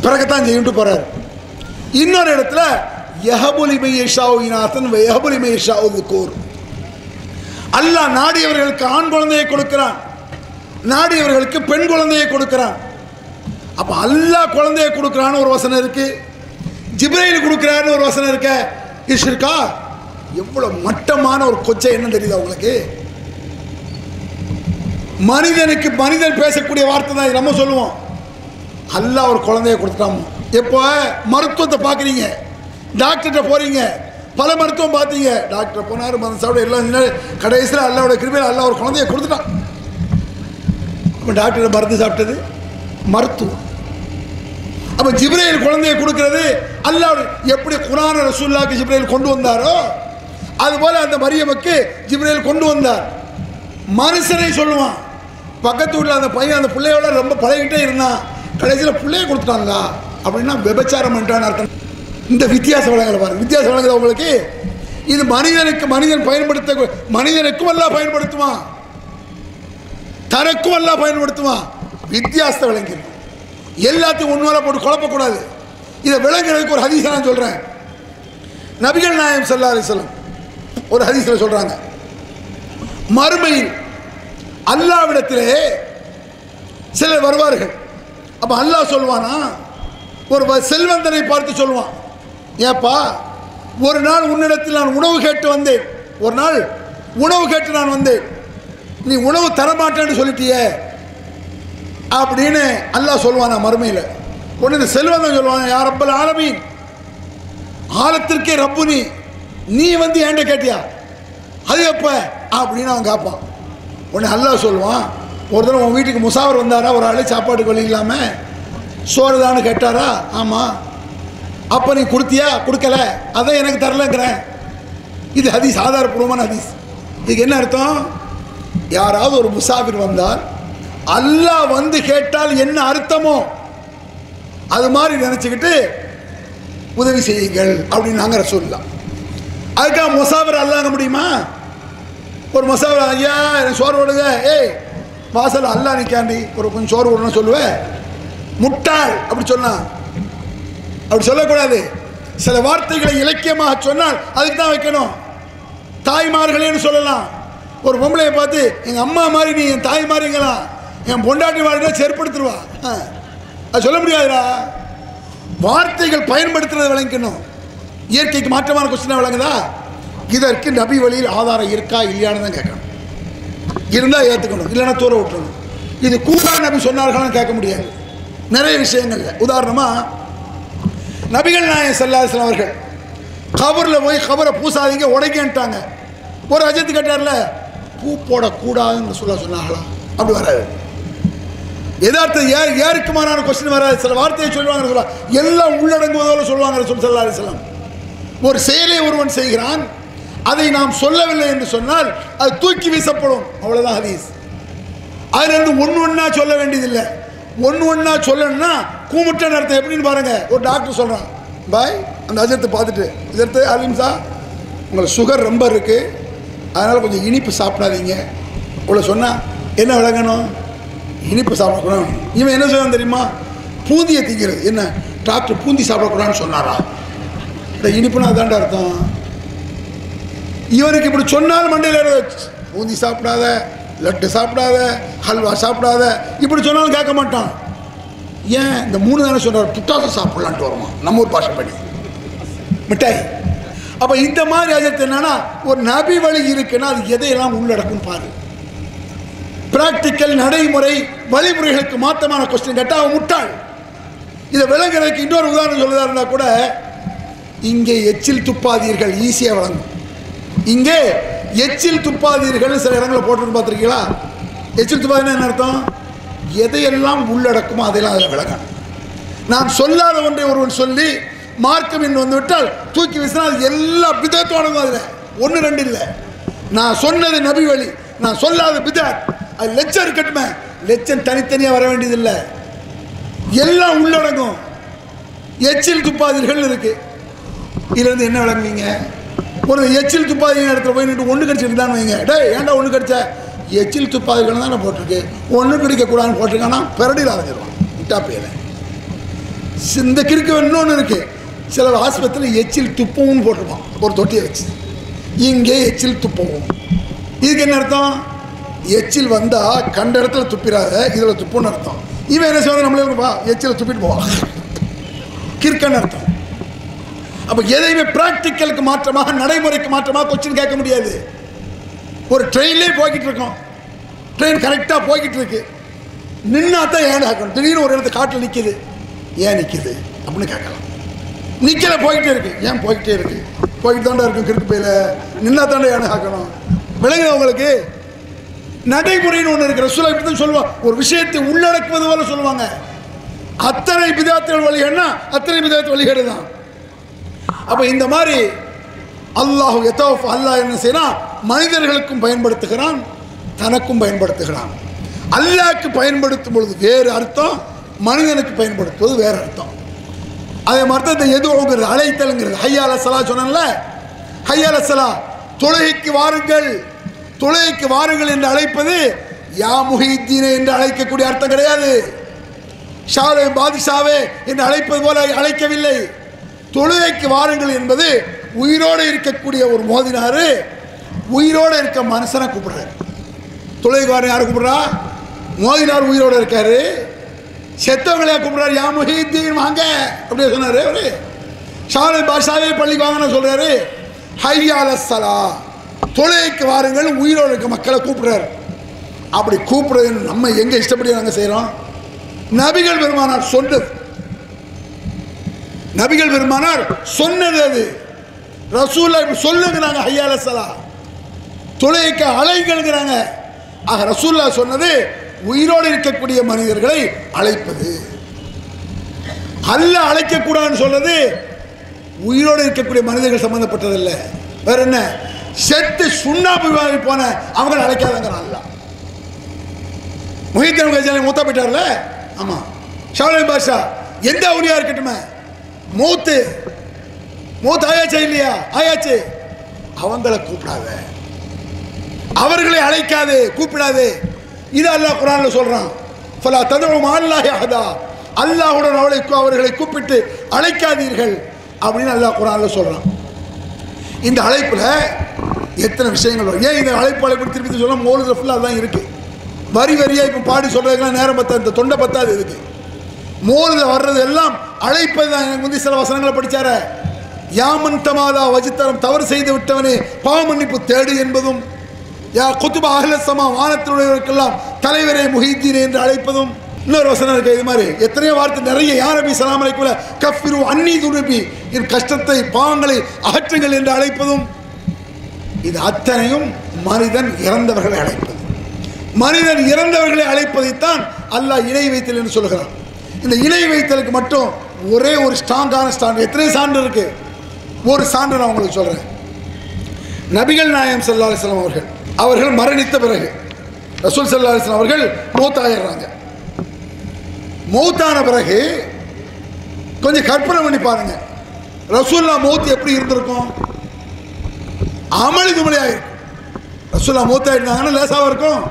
Speaker 2: பிறக்கத்தான் செய்யிட்டு போகிறார். இன்னொரு இடத்துல அல்லாஹ் நாடியவர்களுக்கு ஆண் குழந்தையை கொடுக்கிறான், நாடியவர்களுக்கு பெண் குழந்தையை கொடுக்கிறான். அப்போ அல்லாஹ் குழந்தையை கொடுக்குறான்னு ஒரு வசனம் இருக்கு, ஜிப்ரீல் கொடுக்குறாருன்னு ஒரு வசனம் இருக்க. இது ஷிர்கா? எவ்வளோ மட்டமான ஒரு கொச்சை என்ன தெரியுதா உங்களுக்கு? மனிதனுக்கு மனிதன் பேசக்கூடிய வார்த்தை தான் இது. நம்ம சொல்லுவோம் அல்லாஹ் ஒரு குழந்தைய கொடுத்துட்டாமோ. எப்போ மருத்துவத்தை பார்க்குறீங்க, டாக்டர்கிட்ட போகிறீங்க, பல மருத்துவம் பார்த்தீங்க, டாக்டர் போனார், மருந்து சாப்பிட எல்லாம் கடைசியில் அல்லாவோட கிருபையில் அல்லாஹ் ஒரு குழந்தைய கொடுத்துட்டான். அப்போ டாக்டர் மருந்து சாப்பிட்டது மருத்துவம். அப்போ ஜிப்ரீல் குழந்தையை கொடுக்கறது அல்லாஹ் எப்படி குர்ஆன் ரசூலுல்லாஹ்க்கு ஜிப்ரீல் கொண்டு வந்தாரோ அதுபோல் அந்த மரியமுக்கு ஜிப்ரீல் கொண்டு வந்தார். மனுஷனை சொல்லுவான், பக்கத்து வீட்டில் அந்த பையன் அந்த பிள்ளையோட ரொம்ப பழகிட்டே இருந்தான், கடைசியில் பிள்ளைய கொடுத்துட்டாங்களா அப்படின்னா விபச்சாரம் பண்ணிட்டான்னு அர்த்தம். இந்த வித்தியாச வளங்களை பாருங்க, வித்தியாச வளங்கள் உங்களுக்கு. இது மனிதனுக்கு மனிதன் பயன்படுத்த, மனிதனுக்கும் எல்லாம் பயன்படுத்துவான், தனக்கும் எல்லாம் பயன்படுத்துவான். வித்தியாசத்தை விளங்கிடும். எல்லாத்தையும் ஒன்றுவரை போட்டு குழப்பக்கூடாது. இதை விளங்குறதுக்கு ஒரு ஹதீஸை நான் சொல்கிறேன். நபிகள் நாயகம் ஸல்லல்லாஹு அலைஹி வஸல்லம் ஒரு ஹதீஸில் சொல்கிறாங்க, மறுமையில் அல்லாஹ்விடத்திலே சிலர் வருவார்கள். அப்போ அல்லாஹ் சொல்லுவானா, ஒரு செல்வந்தனை பார்த்து சொல்லுவான், ஏப்பா ஒரு நாள் உன்னிடத்தில் நான் உணவு கேட்டு வந்தேன், ஒரு நாள் உணவு கேட்டு நான் வந்தேன், நீ உணவு தரமாட்டேன்னு சொல்லிட்டியே அப்படின்னு அல்லாஹ் சொல்லுவானா மறுமையில். உடனே இந்த செல்வந்தன் சொல்லுவான், யா ரப்பல் ஆலமீன், ஆலத்திற்கே ரப்பு நீ வந்து ஏன்ட கேட்டியா, அது எப்போ அப்படின்னு அவன் கேட்பான். உடனே அல்லாஹ் சொல்லுவான், ஒரு தடவை உன் வீட்டுக்கு முசாவர் வந்தாரா, ஒரு ஆள் சாப்பாட்டுக்கு வழி இல்லாமல் சோறு தானு கேட்டாரா, ஆமாம், அப்போ நீ கொடுத்தியா, கொடுக்கல, அதான் எனக்கு தரலங்கிறேன். இது ஹதீஸ், ஆதாரப்பூர்வமான ஹதீஸ். இதுக்கு என்ன அர்த்தம்? யாராவது ஒரு முசாஃபிர் வந்தால் அல்லாஹ் வந்து கேட்டால் என்ன அர்த்தமோ அது மாதிரி நினச்சிக்கிட்டு உதவி செய்யுங்கள் அப்படின்னு நாங்கள் சொல்லலாம். அதுக்காக முசாபர் அல்லாங்க முடியுமா? ஒரு முசாபர், ஐயா எனக்கு சோறு விடுங்க, ஏய் வாசல் அல்லா நிற்காண்டி ஒரு கொஞ்சம் சோறு விடணும்னு சொல்லுவேன். முட்டாள் அப்படி சொன்னா, அப்படி சொல்லக்கூடாது. சில வார்த்தைகளை இலக்கியமாக சொன்னால் அதுக்கு தான் வைக்கணும். தாய்மார்களேன்னு சொல்லலாம். ஒரு பொம்பளையை பார்த்து எங்கள் அம்மா மாதிரி நீ என் தாய் மாதிரிங்களா, என் பொண்டாட்டி வாழ்க்கை செருப்படுத்துருவா, அது சொல்ல முடியாதுடா. வார்த்தைகள் பயன்படுத்துறதை விளங்கணும். இயற்கைக்கு மாற்றமான கொஸ்டினாக விளங்குதா? இதற்கு நபி வழியில் ஆதாரம் இருக்கா இல்லையான்னு தான் கேட்கணும். இருந்தால் ஏற்றுக்கணும், இல்லைன்னா தூர விட்டுறணும். இது கூடா நபி சொன்னார்களான்னு கேட்க முடியாது. நிறைய விஷயங்கள்ல உதாரணமாக நபிகள் நாயகம் ஸல்லல்லாஹு அலைஹி வஸல்லம் அவர்கள் கபரில் போய் கபரை பூசாதீங்க உடைக்கன்ட்டாங்க. ஒரு அஜத்து கேட்டார்ல, பூ போடக்கூடாதுன்னு சொன்னாங்களா? அப்படி வராது. எதார்த்தம் யாருக்குமானான கொஸ்டின் வராது. சில வார்த்தையை சொல்லுவாங்க, சொல்ல எல்லாம் உள்ளடங்குவதோடு சொல்லுவாங்க ரசூல் ஸல்லல்லாஹு அலைஹி வஸல்லம். ஒரு செயலை ஒருவன் செய்கிறான், அதை நாம் சொல்லவில்லை என்று சொன்னால் அது தூக்கி வீசப்படும், அவ்வளோதான் ஹதீஸ். அதுலேருந்து ஒன்று ஒன்றா சொல்ல வேண்டியதில்லை. ஒன்று ஒன்றா சொல்லணும்னா கூமுட்ட அர்த்தம் எப்படின்னு பாருங்க. ஒரு டாக்டர் சொல்கிறான், பாய் அந்த அஜத்தை பார்த்துட்டு, இதற்கு அலிம்சா உங்களுக்கு சுகர் ரொம்ப இருக்குது, அதனால் கொஞ்சம் இனிப்பு சாப்பிடாதீங்க. இவ்வளோ சொன்னால் என்ன விளங்கணும்? இனிப்பு சாப்பிடக்கூடாது. இவன் என்ன சொல்ல தெரியுமா? பூந்தியை திங்கிறது. என்ன டாக்டர் பூந்தி சாப்பிடக்கூடாதுன்னு சொன்னாரா? இந்த இனிப்புனா அதான்டா அர்த்தம். இவனுக்கு இப்படி சொன்னாலும் மண்டையில் பூந்தி சாப்பிடாத, லட்டு சாப்பிடாத, ஹல்வா சாப்பிடாத, இப்படி சொன்னாலும் கேட்க மாட்டான். ஏன் இந்த 3 தானே சொன்னார், புட்டாசை சாப்பிடலான்ட்டு வருமா நம்ம ஊர் பாஷை படி மிட்டாய். அப்போ இந்த மாதிரி அஜத்து என்னன்னா, ஒரு நபி வழி இருக்குன்னா அது எதையெல்லாம் உள்ளடக்கும் பாரு. பிராக்டிக்கல் நடைமுறை வழிமுறைகளுக்கு மாற்றமான கொஸ்டின் கேட்டால் அவன் முட்டாள். இதை விளங்குறதுக்கு இன்னொரு உதாரணம் சொல்லுதா இருந்தால் கூட, இங்கே எச்சில் துப்பாதீர்கள் ஈஸியாக விளங்கும். இங்கே எச்சில் துப்பாதீர்கள் சில இடங்களில் போட்டு பார்த்துருக்கீங்களா? எச்சில் துப்பாதீங்கன்னா என்ன அர்த்தம்? எதையெல்லாம் உள்ளடக்குமோ அதையெல்லாம் அதில் விளங்கணும். நான் சொல்லாத ஒன்றை ஒருவன் சொல்லி மார்க்கம் என்று வந்துவிட்டால் தூக்கி வீசினா அது எல்லா பிதத்தோடவும் அதில் 1 2 இல்லை. நான் சொன்னது நபி வழி, நான் சொல்லாத பிதாத், அது லட்சம் இருக்கட்டுமே, லட்சம் தனித்தனியாக வர வேண்டியதில்லை, எல்லாம் உள்ளடங்கும். எச்சில் துப்பாதீர்கள் இருக்கு. இதுலேருந்து என்ன விளங்குவீங்க? ஒரு எச்சில் துப்பாதீங்க இடத்துல போய் நின்று ஒன்று கடிச்சிட்டு தான் வைங்க. டே ஏன்டா ஒன்று கடிச்ச? எச்சில் துப்பாதீர்கள் தானே போட்டிருக்கு, ஒன்று கடிக்கக்கூடாதுன்னு போட்டிருக்கானா பிறடியில் அரைஞ்சிருவான் விட்டா பேரை. இந்த கிறுக்கு இன்னொன்று இருக்குது. சில ஆஸ்பத்திரியில் எச்சில் துப்பவும் போட்டிருப்பான் ஒரு தொட்டியை வச்சு. இங்கே எச்சில் துப்பவும், இதுக்கு என்ன அர்த்தம்? எச்சில் வந்தால் கண்ட இடத்துல துப்பிடாத, இதில் துப்புன்னு அர்த்தம். இவன் என்ன செய்வாங்க, நம்மளே எச்சில் துப்பிட்டு போவான், கிறுக்கன்னு அர்த்தம். அப்போ எதையுமே பிராக்டிக்கலுக்கு மாற்றமாக நடைமுறைக்கு மாற்றமாக கொஸ்டின் கேட்க முடியாது. ஒரு ட்ரெயின்லேயே போய்கிட்டு இருக்கோம், ட்ரெயின் கரெக்டாக போய்கிட்டு இருக்கு, நின்னா தான் ஏன் கேட்கணும். திடீர்னு ஒரு இடத்துல காட்டில் நிற்கிது, ஏன் நிற்கிது அப்படின்னு கேட்கலாம். நிற்கல போய்கிட்டே இருக்கு, ஏன் போய்கிட்டே இருக்கு? போய்கிட்டு தாண்டா இருக்கும் கிறுக்கு பையில, நின்னா தாண்டா ஏன் கேட்கணும். விளங்குது உங்களுக்கு? நடைமுறைன்னு ஒன்று இருக்கு. ரசூலுல்லாஹ் இப்படி தான் சொல்லுவாங்க, ஒரு விஷயத்தை உள்ளடக்குவது போல சொல்லுவாங்க. அத்தனை பிதாத்துகள் வழிகேடுனா அத்தனை பிதாத்து வழிகேடு தான். அப்போ இந்த மாதிரி அல்லாஹ் யதவஃபா, அல்லாஹ் என்ன செய்யறான்? மனிதர்களுக்கும் பயன்படுத்துகிறான், தனக்கும் பயன்படுத்துகிறான். அல்லாஹ்க்கு பயன்படுத்தும் பொழுது வேறு அர்த்தம், மனிதனுக்கு பயன்படுத்துவது வேறு அர்த்தம். அதே மாதிரி தான் எதுவுங்கிறது அழைத்தல்ங்கிறது. ஹய்யா அலஸ் ஸலாத் சொன்னான்ல, ஹய்யா அலஸ் ஸலாத் தொழுகைக்கு வாருங்கள், தொழுகைக்கு வாருங்கள் என்று அழைப்பது யா முஹித்தீனே என்று அழைக்கக்கூடிய அர்த்தம் கிடையாது. ஷாலே பாதிஷாவே என்று அழைப்பது போல அழைக்கவில்லை. தொழுகைக்கு வாருங்கள் என்பது உயிரோடு இருக்கக்கூடிய ஒரு மோதினாரு உயிரோடு இருக்க மனுஷனை கூப்பிடுறாரு. தொழுகைக்கு வாரம் யாரை கூப்பிடுறா? மோதினார் உயிரோடு இருக்காரு, செத்தவங்களையா கூப்பிடுறாரு? யா முஹித்தீன் வாங்க அப்படியே சொன்னாரு அவரு. ஷாலே பாஷாவே பள்ளிக்கு வாங்கன்னு சொல்றாரு. ஹய்யா அலஸ் ஸலாத் தொழுகைக்கு வாருங்கள் உயிரோடு இருக்க மக்களை கூப்பிடுறாரு. அப்படி கூப்பிடுறது நம்ம எங்க இஷ்டப்படி நாங்கள் செய்கிறோம்? நபிகள் பெருமானார் சொன்னது, நபிகள் பெருமானார் சொன்னது அது. ரசூலுல்லாஹ் இப்படி சொல்லுங்கிறாங்க, ஹய்யா அலஸ் ஸலாத் தொழுகைக்கு அழைங்கிறாங்க. ஆக ரசூலுல்லாஹ் சொன்னது உயிரோடு இருக்கக்கூடிய மனிதர்களை அழைப்பது. அல்லாஹ் அழைக்கக்கூடாதுன்னு சொன்னது உயிரோடு இருக்கக்கூடிய மனிதர்கள் சம்பந்தப்பட்டதில்லை. வேற என்ன? செத்து சுண்ணாம்பு போன அவங்களை அழைக்காதங்கிறான் அல்லாஹ். முஹித்தீன் கஜாலி மூத்தா போயிட்டார்ல, ஆமாம். ஷாலே பாஷா எந்த ஊரியா இருக்கட்டுமே, மூத்து ஆயாச்சா இல்லையா? ஆயாச்சு. அவங்களை கூப்பிடாத, அவர்களை அழைக்காதே, கூப்பிடாதே. இது அல்லாஹ் குர்ஆன்ல சொல்றான். ஃபலா ததுஉ மஅல்லாஹி அஹதா, அல்லாஹ்வுடன் அவர்களை கூப்பிட்டு அழைக்காதீர்கள் அப்படின்னு அல்லாஹ் குர்ஆன்ல சொல்றான். இந்த அழைப்புல எத்தனை விஷயங்கள் வரும். ஏன் இந்த அழைப்பு திருப்பி சொல்ல மௌலிதுல ஃபுல்லாக தான் இருக்கு. வரி வரியா இப்போ பாடி சொல்றதுக்கெல்லாம் நேரம் பத்தாது, இந்த தொண்டை பத்தாது. இதுக்கு மௌலிதுல வர்றது எல்லாம் அழைப்பது தான். எனக்கு வந்து சில வசனங்களை படிச்சார, யாமன் தமாதா வஜித்தரம், தவறு செய்து விட்டவனே பாவ மன்னிப்பு தேடு என்பதும், யா குத்துபா அஹ்லஸ்ஸமா, வானத்தினுடையவருக்கெல்லாம் தலைவரே முஹீத்தீன் என்று அழைப்பதும். இன்னொரு வசனம் இருக்கு இது மாதிரி எத்தனையோ வார்த்தை நிறைய. யா நபி ஸல்லல்லாஹு அலைஹி வஸல்லம் கஃபிரு அன்னி துனுபி, என் கஷ்டத்தை பாவங்களை அகற்றுங்கள் என்று அழைப்பதும். இது அத்தனையும் மனிதன் இறந்தவர்களை அழைப்பது. மனிதன் இறந்தவர்களை அழைப்பதைத்தான் அல்லாஹ் இணை வைத்தல் என்று சொல்கிறான். இந்த இணை வைத்தலுக்கு மட்டும் ஒரே ஒரு ஸ்ட்ராங்கான ஸ்டாண்ட். எத்தனை சான்று இருக்கு? ஒரு சான்று நான் உங்களுக்கு சொல்றேன். நபிகள் நாயகம் ஸல்லல்லாஹு அலைஹி வஸல்லம் அவர்கள் மரணித்த பிறகு ரசூல் ஸல்லல்லாஹு அலைஹி வஸல்லம் அவர்கள் மௌத்தாயிடுறாங்க. மௌத்தான பிறகு கொஞ்சம் கற்பனை பண்ணி பாருங்க, ரசூலுல்லாஹ் மௌத் எப்படி இருந்திருக்கும்? அமளி துமளியாயிருக்கும். ரசூலுல்லாஹ் மௌத்தாயிருந்தாங்கன்னா லேசாக இருக்கும்.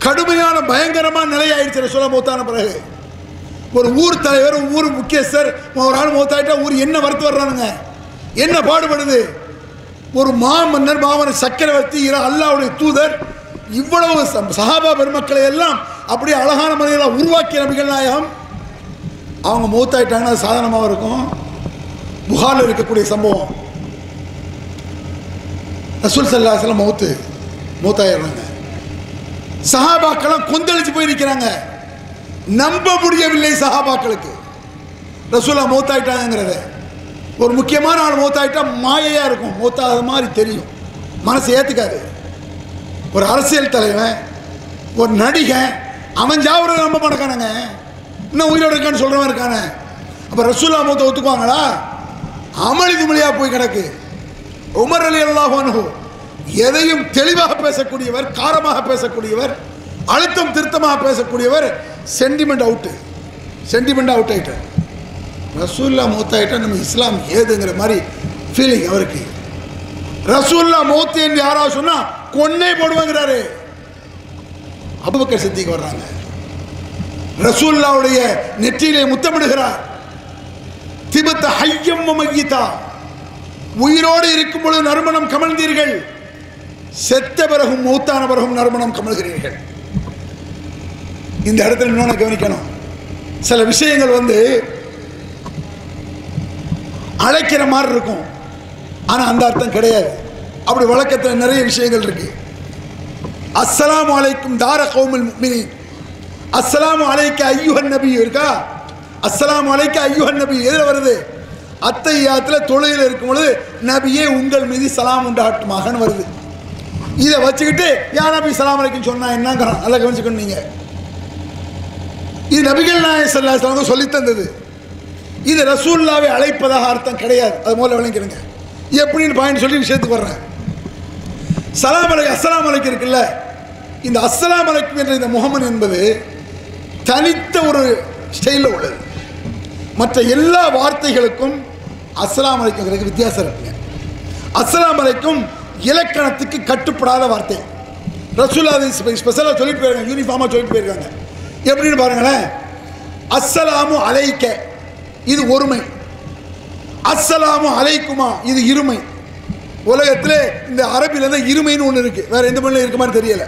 Speaker 2: கடுமையான பயங்கரமான நிலையாயிடுச்சு ரசூலுல்லாஹ் மௌத்தான பிறகு. ஒரு ஊர் தலைவர், ஊர் முக்கியஸ்தர் ஒரு ஆள் மௌத்தாயிட்டா ஊர் என்ன வறுத்து வர்றானுங்க, என்ன பாடுபடுது. ஒரு மாமன்னர் சக்கரவர்த்தி, அல்லாஹ்வுடைய தூதர், இவ்வளவு சஹாபா பெருமக்களை எல்லாம் அப்படியே அழகான முறையில் உருவாக்கிய நபிகள் நாயகம் அவங்க மௌத்தாயிட்டாங்கன்னா அது சாதாரணமாக இருக்கும். புகாரில் இருக்கக்கூடிய சம்பவம், ரசூல் ஸல்லல்லாஹு அலைஹி வஸல்லம் மௌத்தாயிடுறாங்க. சஹாபாக்கள் கொந்தளிச்சு போயிருக்கிறாங்க, நம்ப முடியவில்லை சஹாபாக்களுக்கு ரசூலுல்லாஹ் மௌத்தாயிட்டாங்கிறத. ஒரு முக்கியமான ஆள் மௌத்தாயிட்டா மாயையாக இருக்கும், மௌத்தாத மாதிரி தெரியும், மனசு ஏற்றுக்காது. ஒரு அரசியல் தலைவன், ஒரு நடிகன், அவன் ஜாவுறத நம்ப மாட்டேக்கானுங்க, இன்னும் உயிரோடு இருக்கான்னு சொல்கிறவன் இருக்கானே. அப்போ ரசூலுல்லாஹ் மௌத்தை ஒத்துக்குவாங்களா? அமளி துமளியாக போய் கிடக்கு. உமர் ரலியல்லாஹு அன்ஹு எதையும் தெளிவாக பேசக்கூடியவர், காரமாக பேசக்கூடியவர், அழுத்தம் திருத்தமாக பேசக்கூடியவர். சென்டிமெண்ட் அவுட் ஆகிட்டார். ரசூலுல்லாஹ் மௌத்தாயிட்டா நம்ம இஸ்லாம் ஏதுங்கிற மாதிரி ஃபீலிங் அவருக்கு. ரசூலுல்லாஹ் மௌத் என்று யாராவது சொன்னா கொன்னே போடுவாங்கிறாரு. அபூபக்கர் சித்திக் வர்றாங்க, ரசூலுல்லாஹ்வுடைய நெற்றியிலே முத்தமிடுகிறார். திபத்த ஹய்யம் மய்யிதா, உயிரோடு இருக்கும் பொழுது நறுமணம் கமழ்ந்தீர்கள், செத்த பிறகும் மௌத்தான பிறகும் நறுமணம் கமழ்கிறீர்கள். இந்த இடத்துல இன்னொன்று கவனிக்கணும். சில விஷயங்கள் வந்து அழைக்கிற மாதிரி இருக்கும், ஆனால் அந்த அர்த்தம் கிடையாது. அப்படி வழக்கத்தில் நிறைய விஷயங்கள் இருக்கு. அஸ்ஸலாமு அலைக்கும் தார கௌமுல் முஃமினீன், அஸ்ஸலாமு அலைக்க ஐயுஹன் நபி இருக்கா? அஸ்ஸலாமு அலைக்க ஐயுஹன் நபி எதில் வருது? அத்தையாத்தில் தொழுகையில் இருக்கும் பொழுது நபியே உங்கள் மீது சலாம் உண்டாட்டுமாகன்னு வருது. இதை வச்சுக்கிட்டு யா நபி சலாம் அலைக்கும் சொன்னா என்னங்கிறான். நல்லா கவனிச்சுக்கணும். நீங்கள் இது நபிகள் நாயகம் ஸல்லல்லாஹு அலைஹி வஸல்லம் சொல்லி தந்தது. இது ரசூலுல்லாஹ்வை அழைப்பதாக அர்த்தம் கிடையாது. அது முதல்ல விளங்கிக்கிறங்க. எப்படின்னு பாயிண்ட் சொல்லி விஷயத்துக்கு வர்றேன். சலாம் அலை, அஸ்ஸலாமு அலைக்கும் இருக்குல்ல, இந்த அஸ்ஸலாமு அலைக்கும் என்ற இந்த முகமது என்பது தனித்த ஒரு ஸ்டைலில் உள்ளது. மற்ற எல்லா வார்த்தைகளுக்கும் அஸ்ஸலாமு அலைக்கும் வித்தியாசம் இருக்குங்க. அஸ்ஸலாமு அலைக்கும் இலக்கணத்துக்கு கட்டுப்படாத வார்த்தை. ரசூலுல்லாஹ் ஸ்பெஷலாக சொல்லிட்டு போயிருக்காங்க, யூனிஃபார்மாக சொல்லிட்டு போயிருக்காங்க. எப்படின்னு பாருங்களேன். அஸ்ஸலாமு அலைக்க இது ஒருமை, அஸ்ஸலாமு அலைக்குமா இது இருமை. உலகத்தில் இந்த அரபியில் தான் இருமைன்னு ஒன்று இருக்கு, வேற எந்த மொழியில் இருக்க மாதிரி தெரியல.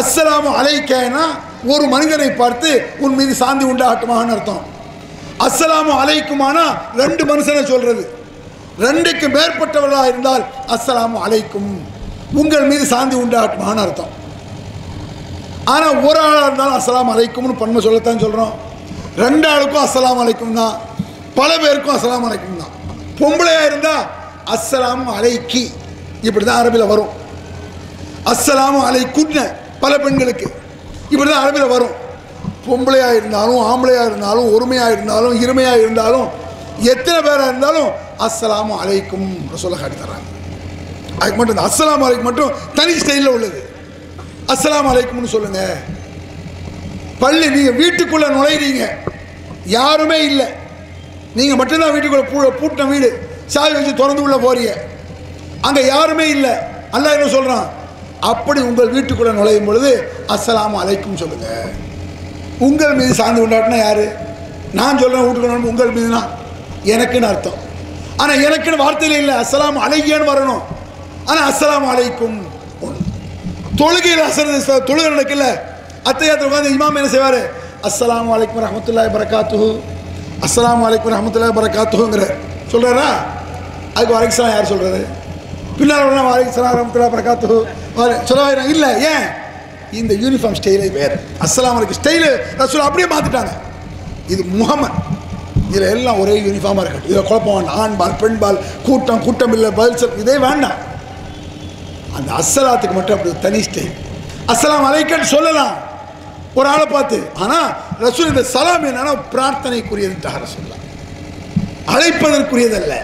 Speaker 2: அஸ்ஸலாமு அலைக்கனா ஒரு மனிதனை பார்த்து உன் மீது சாந்தி உண்டாகட்டுமான்னு அர்த்தம். அஸ்ஸலாமு அலைக்குமானா ரெண்டு மனுஷனை சொல்றது. ரெண்டுக்கு மேற்பட்டவர்களாக இருந்தால் அஸ்ஸலாமு அலைக்கும் உங்கள் மீது சாந்தி உண்டாகட்டுமான்னு அர்த்தம். ஆனால் ஒரு ஆளாக இருந்தாலும் அஸ்ஸலாமு அலைக்கும்னு பன்மை சொல்லத்தான் சொல்கிறோம். ரெண்டு ஆளுக்கும் அஸ்ஸலாமு அலைக்கும் தான், பல பேருக்கும் அஸ்ஸலாமு அலைக்கும் தான். பொம்பளையாக இருந்தால் அஸ்ஸலாமு அலைக்கி இப்படி தான் அரபியில் வரும். அஸ்ஸலாமு அலைக்குன்ன பல பெண்களுக்கு இப்படி தான் அரபியில் வரும். பொம்பளையாக இருந்தாலும் ஆம்பளையாக இருந்தாலும் ஒருமையாக இருந்தாலும் இருமையாக இருந்தாலும் எத்தனை பேராக இருந்தாலும் அஸ்ஸலாமு அலைக்கும் சொல்ல காட்டி தர்றாங்க. அதுக்கு மட்டும் இந்த அஸ்ஸலாமு அலைக்கும் மட்டும் தனி ஸ்டைலில் உள்ளது. அஸ்ஸலாமு அலைக்கும்னு சொல்லுங்க. பள்ளி நீங்கள் வீட்டுக்குள்ளே நுழைறீங்க, யாருமே இல்லை, நீங்கள் மட்டும்தான் வீட்டுக்குள்ளே பூட்டின வீடு, சாவி வச்சு திறந்து உள்ள போறீங்க. அங்கே யாருமே இல்லை. அல்லாஹ் என்ன சொல்கிறான், அப்படி உங்கள் வீட்டுக்குள்ளே நுழையும் பொழுது அஸ்ஸலாமு அலைக்கும் சொல்லுங்க. உங்கள் மீது சார்ந்து கொண்டாட்டினா யாரு? நான் சொல்கிறேன் வீட்டுக்குள்ள உங்கள் மீதுனா எனக்குன்னு அர்த்தம். ஆனால் எனக்குன்னு வார்த்தையில் இல்லை, அஸ்ஸலாமு அலைக்கேன்னு வரணும். ஆனால் அஸ்ஸலாமு அலைக்கும் தொழுகையில் தொழுகை நடக்கல. அத்தையாத்திர உட்காந்து இமாம் என்ன செய்வார், அஸ்ஸலாமு அலைக்கும் ரஹ்மத்துல்லாஹி பரக்காத்துஹு, அஸ்ஸலாமு அலைக்கும் ரஹ்மத்துல்லாஹி பரக்காத்துஹுங்கிற சொல்கிறாரா? அதுக்கு வலைக்கம் யார் சொல்கிறது? பின்னால் வலைக்கம் ரஹ்மத்துல்லாஹி பரக்காத்துஹு சொல்ல இல்லை. ஏன்? இந்த யூனிஃபார்ம் ஸ்டைலே வேறு. அஸ்ஸலாமு அலைக்கும் ஸ்டைலு ரசூல் அப்படியே மாற்றிட்டாங்க. இது முகமது, இதில் எல்லாம் ஒரே யூனிஃபார்மாக இருக்கட்டும், இதில் குழப்பம் வேண்டாம். ஆண்பால் பெண்பால் கூட்டம் கூட்டம் இல்லை பதில் சொல் இதே வேண்டாம். அந்த அஸ்ஸலாத்துக்கு மட்டும் அப்படி தனி ஸ்டைல். அஸ்ஸலாமு அலைக்கும் சொல்லலாம் ஒரு ஆளை பார்த்து. ஆனால் ரசூல் இந்த சலாம் என்னன்னா பிரார்த்தனைக்குரியதுட்டாக ரசூல், அழைப்பதற்குரியதல்ல.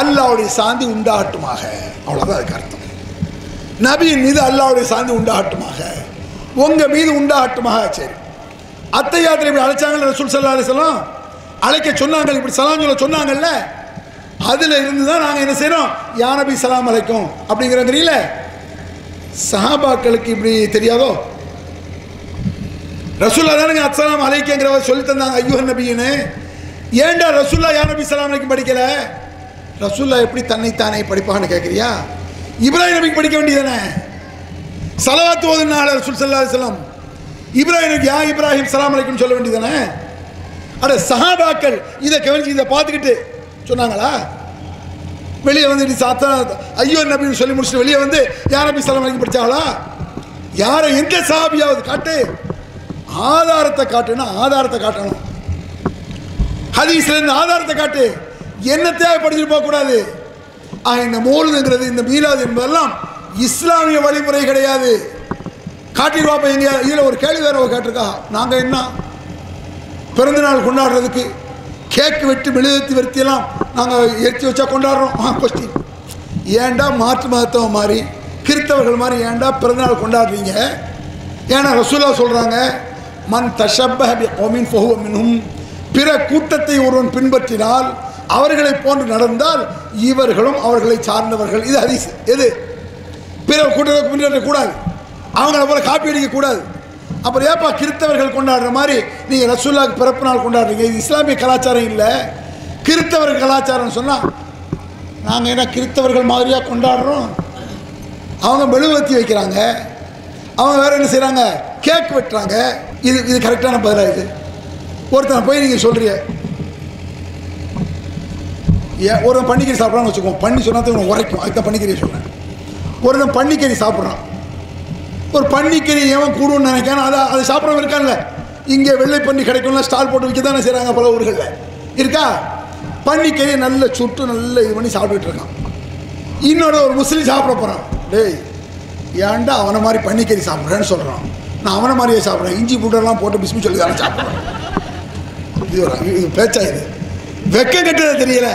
Speaker 2: அல்லாஹ்வுடைய சாந்தி உண்டாகட்டுமாக, அவ்வளோதான் அதுக்கு அர்த்தம். நபியின் மீது அல்லாஹ்வுடைய சாந்தி உண்டாகட்டுமாக, உங்கள் மீது உண்டாகட்டுமாக. சரி, அத்தையாத்திரை இப்படி அழைச்சாங்கல்ல ரசூல் ஸல்லல்லாஹு அலைஹி வஸல்லம், அழைக்க சொன்னாங்க, இப்படி சலாம் சொல்ல சொன்னாங்கல்ல, அதில் இருந்து தான் நாங்கள் என்ன செய்கிறோம், யா நபி சலாம் அலைக்கும் அப்படிங்கிறீங்கள. சஹாபாக்களுக்கு இப்படி தெரியாதோ? ரசூல்லா தானே அஸ்ஸலாம் அலைக்குங்கிறவர் சொல்லி தந்தாங்க ஐயுஹன் நபின்னு. ஏண்டா ரசூல்லா யா நபி சலாம் அலைக்கும் படிக்கல? ரசூல்லா எப்படி தன்னைத்தானே படிப்பான்னு கேட்குறியா? இப்ராஹிம் நபிக்கு படிக்க வேண்டியதானே? ஸலவாத் ஓதுனால ரசூல் ஸல்லல்லாஹு அலைஹி வஸல்லம் இப்ராஹிமுக்கு யா இப்ராஹிம் சலாம் அலைக்கும் சொல்ல வேண்டியதானே? அட சஹாபாக்கள் இதை கவனிச்சு இதை பார்த்துக்கிட்டு சொன்னாங்களா? வெளியே வந்து சாத்தா ஐயோ நபின்னு சொல்லி முடிச்சுட்டு வெளியே வந்து யா நபி சலாம் அலைக்கும் படித்தாங்களா? யாரை எந்த சஹாபியாவது காட்டு, ஆதாரத்தை காட்டுன்னா ஆதாரத்தை காட்டணும். ஹதீஸ்ல இருந்து ஆதாரத்தை காட்டு, என்ன தேவைப்படுத்திட்டு போகக்கூடாது. இந்த மௌலிதுங்கிறது, இந்த மீலாது என்பதெல்லாம் இஸ்லாமிய வழிமுறை கிடையாது. காட்டிட்டு வாப்ப எங்க இதில் ஒரு கேள்வி வேற கேட்டிருக்கா, நாங்கள் என்ன பிறந்தநாள் கொண்டாடுறதுக்கு கேக்கு வெட்டி மெழுகுத்தி வெறுத்தியெல்லாம் நாங்கள் எரிச்சி வச்சா கொண்டாடுறோம். கொஸ்டின், ஏண்டா மாற்று மதத்தவ மாதிரி கிறித்தவர்கள் மாதிரி ஏண்டா பிறந்தநாள் கொண்டாடுறீங்க? ஏன்னா ரசூலா சொல்கிறாங்க, மன் தஷப்பஹ பிகௌமின் ஃபஹுவ மின்ஹும், பிற கூட்டத்தை ஒருவன் பின்பற்றினால் அவர்களை போன்று நடந்தால் இவர்களும் அவர்களை சார்ந்தவர்கள். இது ஹதீஸ். எது? பிற கூட்டத்தை பின்பற்றக்கூடாது, அவங்கள போல காப்பி அடிக்கக்கூடாது. அப்புறம் ஏப்பா கிறித்தவர்கள் கொண்டாடுற மாதிரி நீங்கள் ரசூலுல்லாஹ்க்கு பிறப்பு நாள் கொண்டாடுறீங்க? இது இஸ்லாமிய கலாச்சாரம் இல்லை, கிறித்தவர்கள் கலாச்சாரம் சொன்னால் நாங்கள் என்ன கிறித்தவர்கள் மாதிரியாக கொண்டாடுறோம்? அவங்க மெழுகுவர்த்தி வைக்கிறாங்க, அவங்க வேறு என்ன செய்கிறாங்க, கேக் வெட்டுறாங்க. இது கரெக்டான பதிலாக? இது ஒருத்தனை போய் நீங்கள் சொல்கிறீங்க, ஒருத்தன் பன்னிக்கறி சாப்பிட்றான்னு வச்சுக்கோம், பண்ணி சொன்னா உரைக்கும், அதுதான் பன்னிக்கறியை சொல்கிறேன். ஒருத்தன் பன்னிக்கறி சாப்பிட்றான், ஒரு பன்னிக்கறி எவன் கூடுன்னு நினைக்கான அதை சாப்பிட்றவங்க இருக்கான்ல. இங்கே வெள்ளை பண்ணி கிடைக்கும்ல, ஸ்டால் போட்டு விற்க தானே செய்கிறாங்க பல ஊர்களில் இருக்கா. பன்னிக்கறியை நல்ல சுட்டு நல்ல இது பண்ணி சாப்பிட்டுட்டு இருக்கான். இன்னொரு ஒரு முஸ்லீம் சாப்பிட போகிறான், டேய் ஏன்டா அவனை மாதிரி பன்னிக்கறி சாப்பிட்றேன்னு சொல்கிறான். நான் அவனை மாதிரியே சாப்பிட்றேன், இஞ்சி பூட்டெல்லாம் போட்டு பிஸ்மி சொல்லி தானே சாப்பிட்றேன். இது பேச்சா? இது வெக்கம் கட்டுறது தெரியல.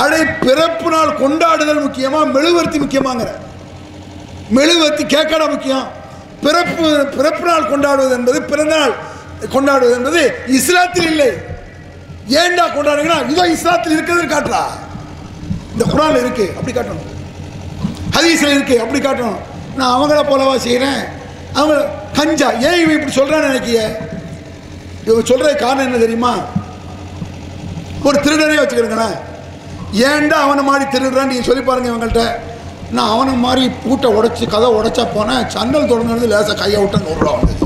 Speaker 2: அடே பிறப்பு நாள் கொண்டாடுதல் முக்கியமா, மெழுகுவர்த்தி முக்கியமாங்கிற? மெழுகுவர்த்தி கேட்கடா முக்கியம். பிறப்பு நாள் கொண்டாடுவது என்பது, பிறந்த நாள் கொண்டாடுவது என்பது இஸ்லாத்தில் இல்லை. ஏண்டா கொண்டாடுங்கன்னா இதோ இஸ்லாத்தில் இருக்கிறது காட்டுறா. இந்த குர்ஆன்ல இருக்கு அப்படி காட்டணும், ஹதீஸ்ல இருக்கு அப்படி காட்டணும். நான் அவங்கள போலவா செய்கிறேன்? அவங்க கஞ்சா ஏன் இவன் இப்படி சொல்கிறான்னு நினைக்கிய? இவங்க சொல்கிற காரணம் என்ன தெரியுமா? ஒரு திருடனே வச்சுக்கிறேங்கண்ணே, ஏன்டா அவனை மாதிரி திருடுறான்னு நீங்கள் சொல்லி பாருங்கள் இவங்கள்ட்ட. நான் அவனை மாதிரி பூட்டை உடைச்சி கதை உடைச்சா போனேன், சன்னல் தொடர்ந்து லேசாக கையை விட்டு 100 ரூபா வந்தது.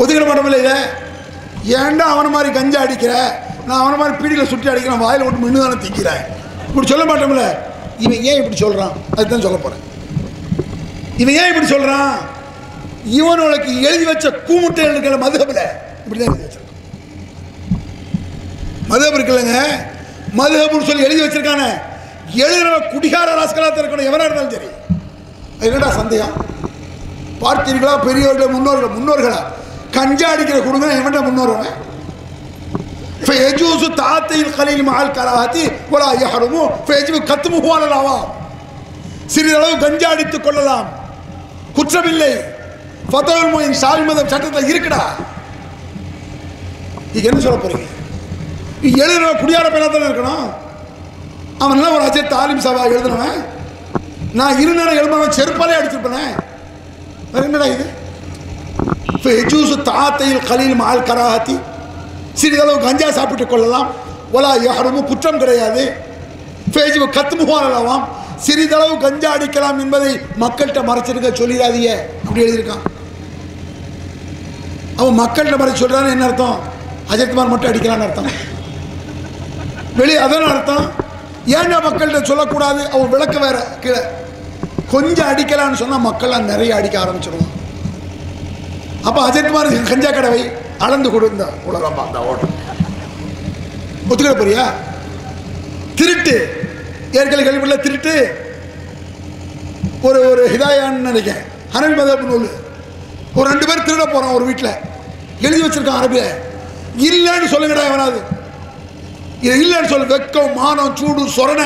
Speaker 2: ஒதுக்கிட மாட்டோமில்ல இதை? ஏன்டா அவனை மாதிரி கஞ்சா அடிக்கிற, நான் அவனை மாதிரி பீடியில் சுட்டி அடிக்கிறேன், வாயில் விட்டு மின்னு தானே திக்கிறேன், இப்படி சொல்ல மாட்டோம்ல. இவன் ஏன் இப்படி சொல்கிறான் அதுதான் சொல்ல போகிறேன். இவன் ஏன் இப்படி சொல்கிறான்? இவனுக்கு எழுதி வச்ச கூமுட்டைகள் இருக்கிற மதுஹபில் இப்படி தான் எழுதி வச்சிருக்கான். மதுஹப் இருக்குல்லங்க, மதுஹப்னு சொல்லி எழுதி வச்சிருக்கானே, எழுதுற குடிகார ராஸ்கலாக இருக்கணும் எவனாக இருந்தாலும் சரி. என்னடா சந்தேகம்? பார்த்தீர்களா பெரியவர்கள் முன்னோர்களா கஞ்சா அடிக்கிற கொடுங்க எவன்டா முன்னோர்கள்? فيجوز تعاطي القليل مع الكراهة ولا يحرم فيجب كتمه على العوام. சிறிதளவு கஞ்சா அடித்துக் கொள்ளலாம், குற்றமில்லை. ஃபத்வல் முயின் ஷாஃபி மதம் சட்டத்தில் இருக்குடா. நீங்க என்ன சொல்ல போறீங்க? எழுதுற குடியார பேரா தானே இருக்கணும். அவன்லாம் ஒரு அஜய் தாலிம் சபா எழுதுனவன். நான் இருந்தாலும் எழுதுனவன் செருப்பாலே அடிச்சிருப்பேன். என்னடா இது? தாத்தையில் கலீல் மால் கராஹத்தி, சிறிதளவு கஞ்சா சாப்பிட்டு கொள்ளலாம். ஒலா யாரும் குற்றம் கிடையாது. கத்துமுகாலாம், சிறிதளவு கஞ்சா அடிக்கலாம் என்பதை மக்கள்கிட்ட மறைச்சிருக்க சொல்லிடாதீங்க அப்படி எழுதியிருக்கான். அவன் மக்கள்கிட்ட மறைச்சு சொல்றான்னு என்ன அர்த்தம்? அஜய்குமார் மட்டும் அடிக்கலான்னு அர்த்தம். வெளியே அதான் அர்த்தம். ஏன்னா மக்கள்கிட்ட சொல்லக்கூடாது? அவன் விளக்க வேற கீழே கொஞ்சம் அடிக்கலான்னு சொன்னா மக்கள்லாம் நிறைய அடிக்க ஆரம்பிச்சிருவான். அப்ப அஜய்குமார் கஞ்சா கடவை அளந்து கொடுந்த உலகம் பார்த்தா ஓட்டம் ஒத்துக்கிற போறியா? திருட்டு ஏற்கனவே கேள்விப்படல. திருட்டு ஒரு ஒரு ஹிதாயான்னு நினைக்கிறேன், ஹனவி மதப் நூல். ஒரு 2 பேர் திருட போறான் ஒரு வீட்டில், எழுதி வச்சிருக்கான் அரபிய. இல்லைன்னு சொல்லுங்கடா எவனாவது. இது இல்லைன்னு சொல்லு. வெக்கம் மானம் சூடு சொரண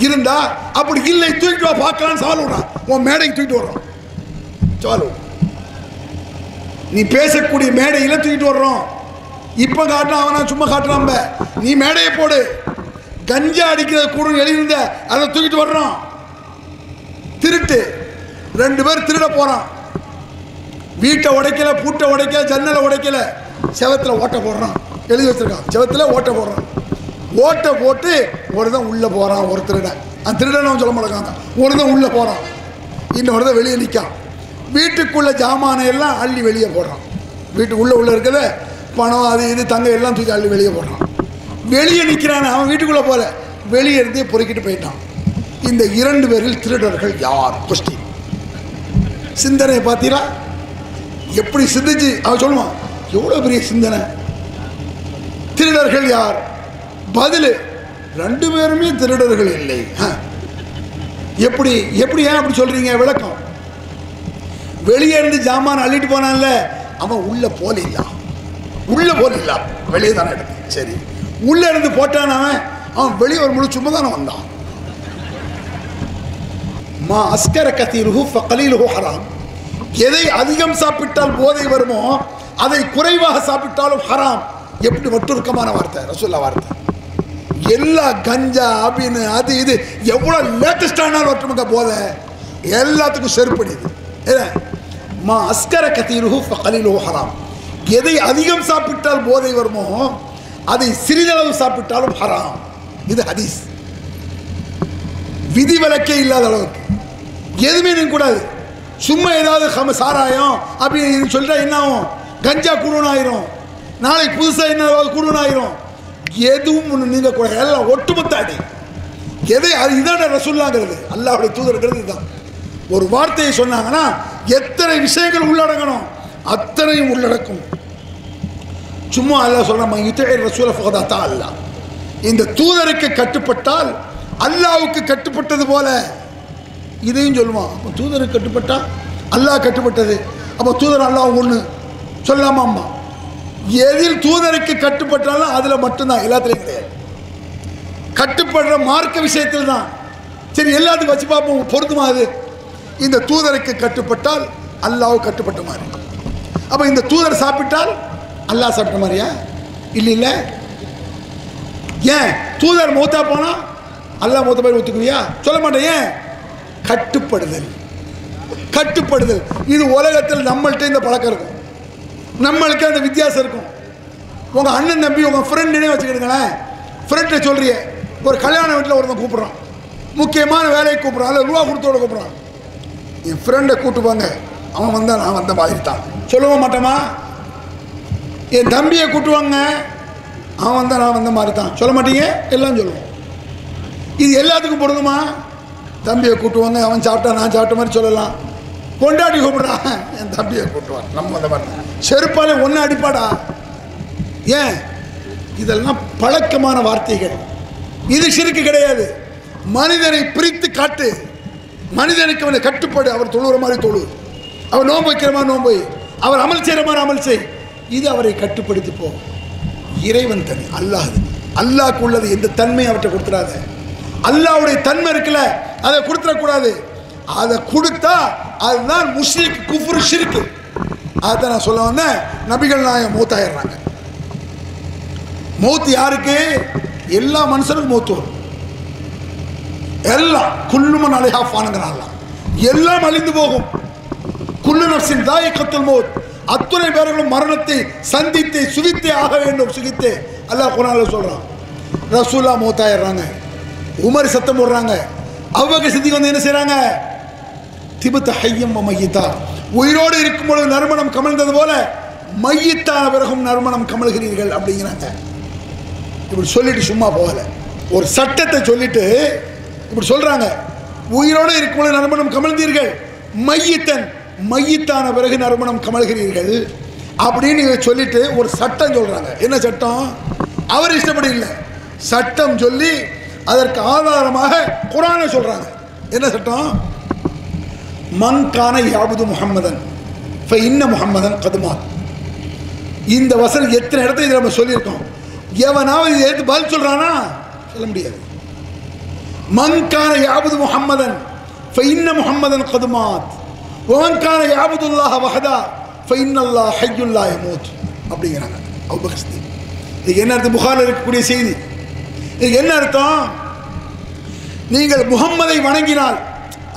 Speaker 2: இருந்தா அப்படி இல்லை தூக்கிட்டு வா பார்க்கலான்னு சவால் விடுறான். உன் மேடைக்கு தூக்கிட்டு வர்றோம் சவால். நீ பேசக்கூடிய மேடையில் தூக்கிட்டு வர்றோம். இப்ப காட்டினா அவனா சும்மா காட்டுறான். நீ மேடையை போடு. கஞ்சா அடிக்கிறது கூட எழுதியிருந்த அதை தூக்கிட்டு வர்றோம். திருட்டு 2 பேர் திருட போறான். வீட்டை உடைக்கல, பூட்டை உடைக்கல, ஜன்னலை உடைக்கல, செவத்துல ஓட்ட போடுறான். எழுதி வச்சிருக்கான், செவத்துல ஓட்ட போடுறான். ஓட்டை போட்டு ஒருதான் உள்ள போறான். ஒரு திருடன், அந்த திருடன் சொல்ல மாட்டாங்க, ஒருதான் உள்ள போறான், இன்னொருதான் வெளியே நிற்கான். வீட்டுக்குள்ள ஜாமானை எல்லாம் அள்ளி வெளியே போடுறான். வீட்டுக்குள்ள இருக்கிறத பணம் அது இது தங்க எல்லாம் தூக்கி அள்ளி வெளியே போடுறான். வெளியே நிற்கிறான். அவன் வீட்டுக்குள்ள போல, வெளியே இருந்தே பொறுக்கிட்டு போயிட்டான். இந்த 2 பேரில் திருடர்கள் யார்? கொஸ்டின். சிந்தனை பார்த்தீங்களா எப்படி சிந்திச்சு? அவன் சொல்லுவான், எவ்வளவு பெரிய சிந்தனை. திருடர்கள் யார்? பதில், 2 பேருமே திருடர்கள் இல்லை. எப்படி எப்படி ஏன் அப்படி சொல்றீங்க? விளக்கம். வெளியே இருந்து ஜாமான் அள்ளிட்டு போனான்ல, அவன் உள்ள போல இல்ல. உள்ள போல இல்ல, வெளியே தானே எடுத்து. சரி, உள்ள இருந்து போட்டான். அவன் வெளியே ஒரு முழு சும்மா தானே வந்தான். மா அஸ்கர கதீருஹு ஃபகலீலுஹு ஹராம். எதை அதிகம் சாப்பிட்டால் போதை வருமோ அதை குறைவாக சாப்பிட்டாலும் ஹராம். எப்படி ஒட்டுருக்கமான வார்த்தை ரசூலுல்லாஹ் வார்த்தை. எல்லா கஞ்சா அபின் அது இது எவ்வளவு லேட்டஸ்டான ஒட்டுமுக போதை எல்லாத்துக்கும் செருப்படிது. மா அஸ்கர கதீருஹு ஃபகலீலுஹு ஹராம். எதை அதிகம் சாப்பிட்டால் போதை வருமோ அதை சிறிதளவு சாப்பிட்டாலும் ஹராம். இது ஹதீஸ். விதிவிலக்கே இல்லாத அளவுக்கு எதுவுமே நீங்க கூடாது. சும்மா ஏதாவது சாராயம் அப்படின்னு சொல்லிட்டா என்ன ஆகும்? கஞ்சா கூடுன்னு ஆயிரும். நாளைக்கு புதுசாக என்ன கூடுன்னு ஆயிரும். எதுவும் ஒன்று நீங்க கூட எல்லாம் ஒட்டுமொத்த அடி. எதை அது இதான ரசூலுல்லாஹ்ங்கிறது, அல்லாஹ்வுடைய தூதர்ங்கிறது இதுதான். ஒரு வார்த்தையை சொன்னாங்கன்னா எத்தனை விஷயங்கள் உள்ளடங்கணும் அத்தனையும் உள்ளடக்கும். சும்மா அல்லாஹ் சொல்றான், யுதீஇ ரசூல ஃபகத் அத்தா அல்லாஹ். இந்த தூதருக்கு கட்டுப்பட்டால் அல்லாஹ்வுக்கு கட்டுப்பட்டது போல இதையும் சொல்லுவான். அப்போ தூதருக்கு கட்டுப்பட்டா அல்லாஹ் கட்டுப்பட்டது. அப்போ தூதர் அல்லாஹ் ஒன்று சொல்லாமா? எதில் தூதருக்கு கட்டுப்பட்டாலும் அதில் மட்டும்தான், எல்லாத்துலையும் கிடையாது. கட்டுப்படுற மார்க்க விஷயத்தில் தான். சரி, எல்லாத்துக்கும் வச்சு பார்ப்போம், பொருந்துமா? அது இந்த தூதருக்கு கட்டுப்பட்டால் அல்லாஹ் கட்டுப்பட்ட மாதிரி. அப்போ இந்த தூதர் சாப்பிட்டால் அல்லாஹ் சாப்பிட்ட மாதிரியா? இல்லை இல்லை. ஏன் தூதர் மூத்தா போனா அல்லாஹ் மூத்த மாதிரி ஒத்துக்குவியா? சொல்ல மாட்டேன். ஏன்? கட்டுப்படுதல். கட்டுப்படுதல். இது உலகத்தில் நம்மள்கிட்ட இந்த பழக்கம் இருக்கும். நம்மளுக்கு அந்த வித்தியாசம் இருக்கும். உங்க அண்ணன் தம்பி உங்க ஃப்ரெண்டுனே வச்சுக்கிடுங்களேன். ஃப்ரெண்டை சொல்றிய ஒரு கல்யாண வீட்டில் ஒருத்தன் கூப்பிட்றான், முக்கியமான வேலையை கூப்பிட்றான், அதில் ரூபா கொடுத்தோட கூப்பிட்றான். என் ஃப்ரெண்டை கூப்பிட்டுப்பாங்க, அவன் வந்தா நான் வந்த மாதிரி தான் சொல்லுவ மாட்டோமா? என் தம்பியை கூட்டுவாங்க, அவன் வந்தா நான் வந்த மாதிரி தான் சொல்ல மாட்டீங்க? எல்லாம் சொல்லுவோம். இது எல்லாத்துக்கும் பொருந்துமா? தம்பியை கூட்டுவாங்க, அவன் சாப்பிட்டா நான் சாப்பிட்ட மாதிரி சொல்லலாம். கொண்டாடி கூப்பிடுறான், என் தம்பியை கூட்டுவான், நம்ம அந்த மாதிரி செருப்பாலே ஒன்று அடிப்பாடா. ஏன்? இதெல்லாம் பழக்கமான வார்த்தைகள். இது ஷிர்க் கிடையாது. மனிதனை பிரித்து காட்டு. மனிதனுக்கு அவனை கட்டுப்பாடு. அவர் தொழுகிற மாதிரி தொழு, அவர் நோன்பு வைக்கிற மாதிரி நோன்பு, அவர் அமல் செய்கிற மாதிரி அமல் செய். இது அவரை கட்டுப்படுத்தி போ. இறைவன் தனி, அல்லாஹ். அல்லாஹ்க்கு உள்ளது எந்த தன்மையை அவற்றை கொடுத்துடாத. அல்லாஹ்வுடைய தன்மை இருக்குல்ல, அதை கொடுத்துடக்கூடாது. அதை கொடுத்தா அதுதான் முஷ்ரிக், குஃப்ரு, ஷிர்க். அதை நான் சொல்ல வந்தேன். நபிகள் நாயகம் மௌத்தாயிடுறாங்க. மௌத்து யாருக்கு? எல்லா மனுஷனுக்கும் மௌத்து வரும். எல்லாம் குல்லுமன் அலைஹா ஃபானுங்கிறான். எல்லாம் அழிந்து போகும். குல்லு நஃப்ஸின் தாயிகத்துல் மௌத், அத்துணை பேர்களும் மரணத்தை சந்தித்து சுகித்தே ஆக வேண்டும். சுகித்தே அல்லாஹ் குர்ஆன்ல சொல்றான். ரசூலுல்லாஹ் மௌத்தாயிடுறாங்க, உமர் சத்தம் போடுறாங்க, அபூபக்கர் சித்திக் வந்து என்ன செய்றாங்க? திபுத ஹய்யம் வ மய்யிதா, உயிரோடு இருக்கும் பொழுது நறுமணம் கமழ்ந்தது போல மையித்தான பிறகும் நறுமணம் கமழ்கிறீர்கள் அப்படிங்கிறாங்க. இப்படி சொல்லிட்டு சும்மா போகல, ஒரு சட்டத்தை சொல்லிட்டு இப்படி சொல்றாங்க. உயிரோடு இருக்கும் பொழுது நறுமணம் கமழ்ந்தீர்கள், மையித்தன் மையித்தான பிறகு நறுமணம் கமழ்கிறீர்கள் அப்படின்னு சொல்லிட்டு ஒரு சட்டம் சொல்றாங்க. என்ன சட்டம்? அவர் இஷ்டப்படி இல்லை, சட்டம் சொல்லி அதற்கு ஆதாரமாக குர்ஆனை சொல்றாங்க. என்ன சட்டம்? மன் கான யாபுது முஹம்மதன் ஃபஇன்ன முஹம்மதன் கத் மாத். இந்த வசனம் எத்தனை இடத்துல இதை நம்ம சொல்லியிருக்கோம். எவனாவது இதை எடுத்து பதில் சொல்றானா? சொல்ல முடியாது. மன் கான யாபுது முஹம்மதன் ஃபஇன்ன முஹம்மதன் கத் மாத் வமன் கான யாபுதுல்லாஹ வஹதா ஃபஇன்னல்லாஹ ஹய்யுல் லா யமூத் அப்படிங்கிறாங்க அபூபக்கர் சித்திக். இது என்ன அர்த்தம்? புகாரில் இருக்கக்கூடிய செய்தி. இது என்ன அர்த்தம்? நீங்கள் முஹம்மதை வணங்கினால்,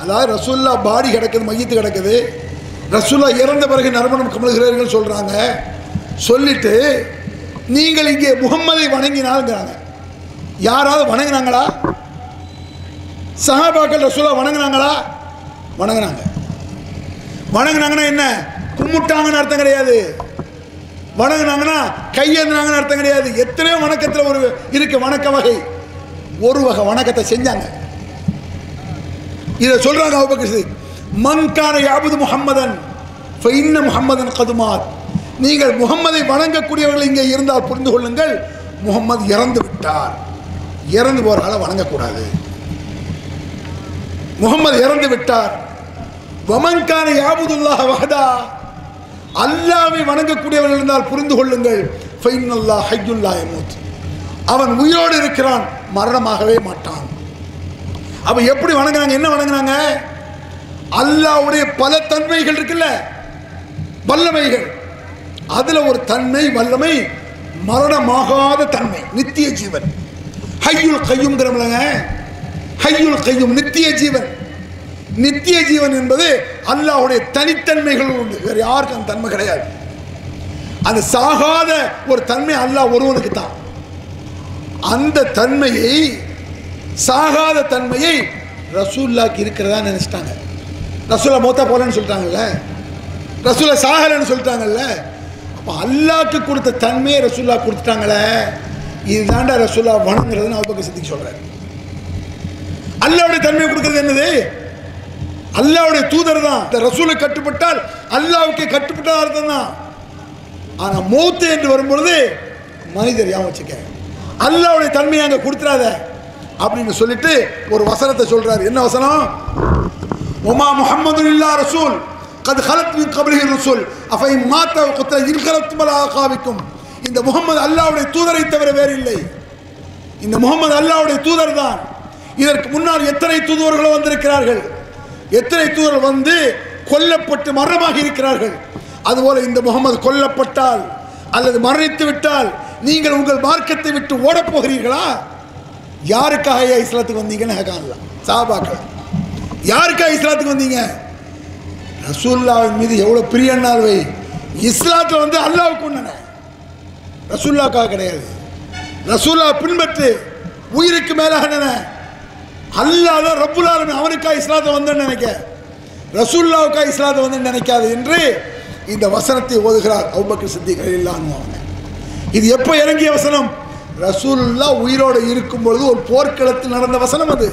Speaker 2: அதாவது ரசூல்லா பாடி கிடக்குது, மையத்து கிடக்குது, ரசூல்லா இறந்த பிறகு நறுமணம் கமழ்கிறீர்கள் சொல்றாங்க. சொல்லிட்டு நீங்கள் இங்கே முஹம்மதை வணங்கினால்ங்கிறாங்க. யாராவது வணங்கினாங்களா? சஹாபாக்கள் ரசூல்லா வணங்கினாங்களா? வணங்கினாங்க. வணங்கினாங்கன்னா என்ன? கும்பிட்டாங்கன்னு அர்த்தம் கிடையாது. வணங்கினாங்கன்னா கையேந்தினாங்கன்னு அர்த்தம் கிடையாது. எத்தனையோ வணக்கத்தில் ஒரு இருக்கு வணக்க வகை. ஒரு வகை வணக்கத்தை செஞ்சாங்க. இதை சொல்றாங்க அபூபக்கர் சித்திக். மன் கான யாபுது முஹம்மதன் ஃபஇன்ன முஹம்மதன் கத் மாத். நீங்கள் முஹம்மதை வணங்கக்கூடியவர்கள் இங்கே இருந்தால் புரிந்து கொள்ளுங்கள், முஹம்மது இறந்து விட்டார். இறந்து போற ஆளை வணங்கக்கூடாது. முஹம்மது இறந்து விட்டார். வமன் கான யாபுதுல்லாஹ வஹதா, அல்லாஹ்வை வணங்கக்கூடியவர்கள் இருந்தால் புரிந்து கொள்ளுங்கள், ஃபஇன்னல்லாஹ ஹய்யுல் லா யமூத், அவன் உயிரோடு இருக்கிறான், மரணமாகவே மாட்டான். அப்ப எப்படி வணங்குறாங்க? என்ன வணங்குறாங்க? அல்லாஹ்வுடைய பல தன்மைகள் இருக்குல்ல, வல்லமைகள். அதுல ஒரு தன்மை வல்லமை மரணமாகாத தன்மை, நித்திய ஜீவன். ஹய்யுல் கய்யூம்ங்கிறவங்க, ஹய்யுல் கய்யூம் நித்திய ஜீவன். நித்திய ஜீவன் என்பது அல்லாஹ்வுடைய தனித்தன்மைகள் உண்டு, வேற யாருக்கும் அந்த தன்மை கிடையாது. அந்த சாகாத ஒரு தன்மை அல்லாஹ் ஒருவனுக்கு தான். அந்த தன்மையை, சாகாத தன்மையை ரசூலுல்லாஹ்க்கு இருக்கிறதா நினைச்சிட்டாங்க. ரசூலுல்லாஹ் மௌத்தா போலன்னு சொல்லிட்டாங்கல்ல, ரசூலுல்லாஹ் சாகலன்னு சொல்லிட்டாங்கல்ல. அப்போ அல்லாஹ்க்கு கொடுத்த தன்மையை ரசூலுல்லாஹ் கொடுத்துட்டாங்களே, இதுதான்டா ரசூலுல்லாஹ் வணங்குறதுன்னு அபூபக்கர் சித்திக் சொல்றாரு. அல்லாஹ்வுடைய தன்மையை கொடுக்கிறது என்னது? அல்லாஹ்வுடைய தூதர் தான். இந்த ரசூலுக்கு கட்டுப்பட்டால் அல்லாஹ்வுக்கு கட்டுப்பட்ட அர்த்தம் தான். ஆனா மௌத் என்று வரும்பொழுது மனிதர் ஞாபகம் வச்சுக்க, அல்லாஹ்வுடைய தன்மையை அங்க கொடுத்துறாத அப்படின்னு சொல்லிட்டு ஒரு வசனத்தை சொல்றாரு. என்ன வசனம்? ஒமா முஹம்மதுன் இல்லா ரசூல் கத் ஹலத் மின் கப்லிஹி ரசூல் அஃபை மாத குத்ர இன்கலத்தும் அலா ஆகாபிக்கும். இந்த முஹம்மது அல்லாஹ்வுடைய தூதரை தவிர வேறு இல்லை. இந்த முஹம்மது அல்லாஹ்வுடைய தூதர் தான். இதற்கு முன்னால் எத்தனை தூதுவர்கள் வந்திருக்கிறார்கள், எத்தனை தூதர்கள் வந்து கொல்லப்பட்டு மரணமாகி இருக்கிறார்கள். அதுபோல இந்த முகமது கொல்லப்பட்டால் அல்லது மரணித்து விட்டால் நீங்கள் உங்கள் மார்க்கத்தை விட்டு ஓடப் போகிறீர்களா? யாருக்காக இஸ்லாத்துக்கு வந்தீங்கன்னு கேட்கலாம் சஹாபாக்கள். யாருக்காக இஸ்லாத்துக்கு வந்தீங்க? ரசூலுல்லாஹ்வின் மீது எவ்வளவு பிரியனால் வை. இஸ்லாத்துல வந்து அல்லாஹ்வுக்கு ஒண்ணு, ரசூலுல்லாஹ்க்காக கிடையாது. ரசூலுல்லாஹ் பின்பற்று, உயிருக்கு மேலாக நினை. அல்லாஹ் தான் ரப்புல் ஆலமீன், அவனுக்காக இஸ்லாத்தை வந்தேன்னு நினைக்க, ரசூலுல்லாஹ்வுக்காக இஸ்லாத்தை வந்தேன்னு நினைக்காது என்று இந்த வசனத்தை ஓதுகிறார் அபூபக்கர் சித்திக் ரலியல்லாஹு அன்ஹு. இது எப்போ இறங்கிய வசனம்? ரசூலுல்லாஹ் உயிரோடு இருக்கும் பொழுது ஒரு போர்க்களத்தில் நடந்த வசனம் அது.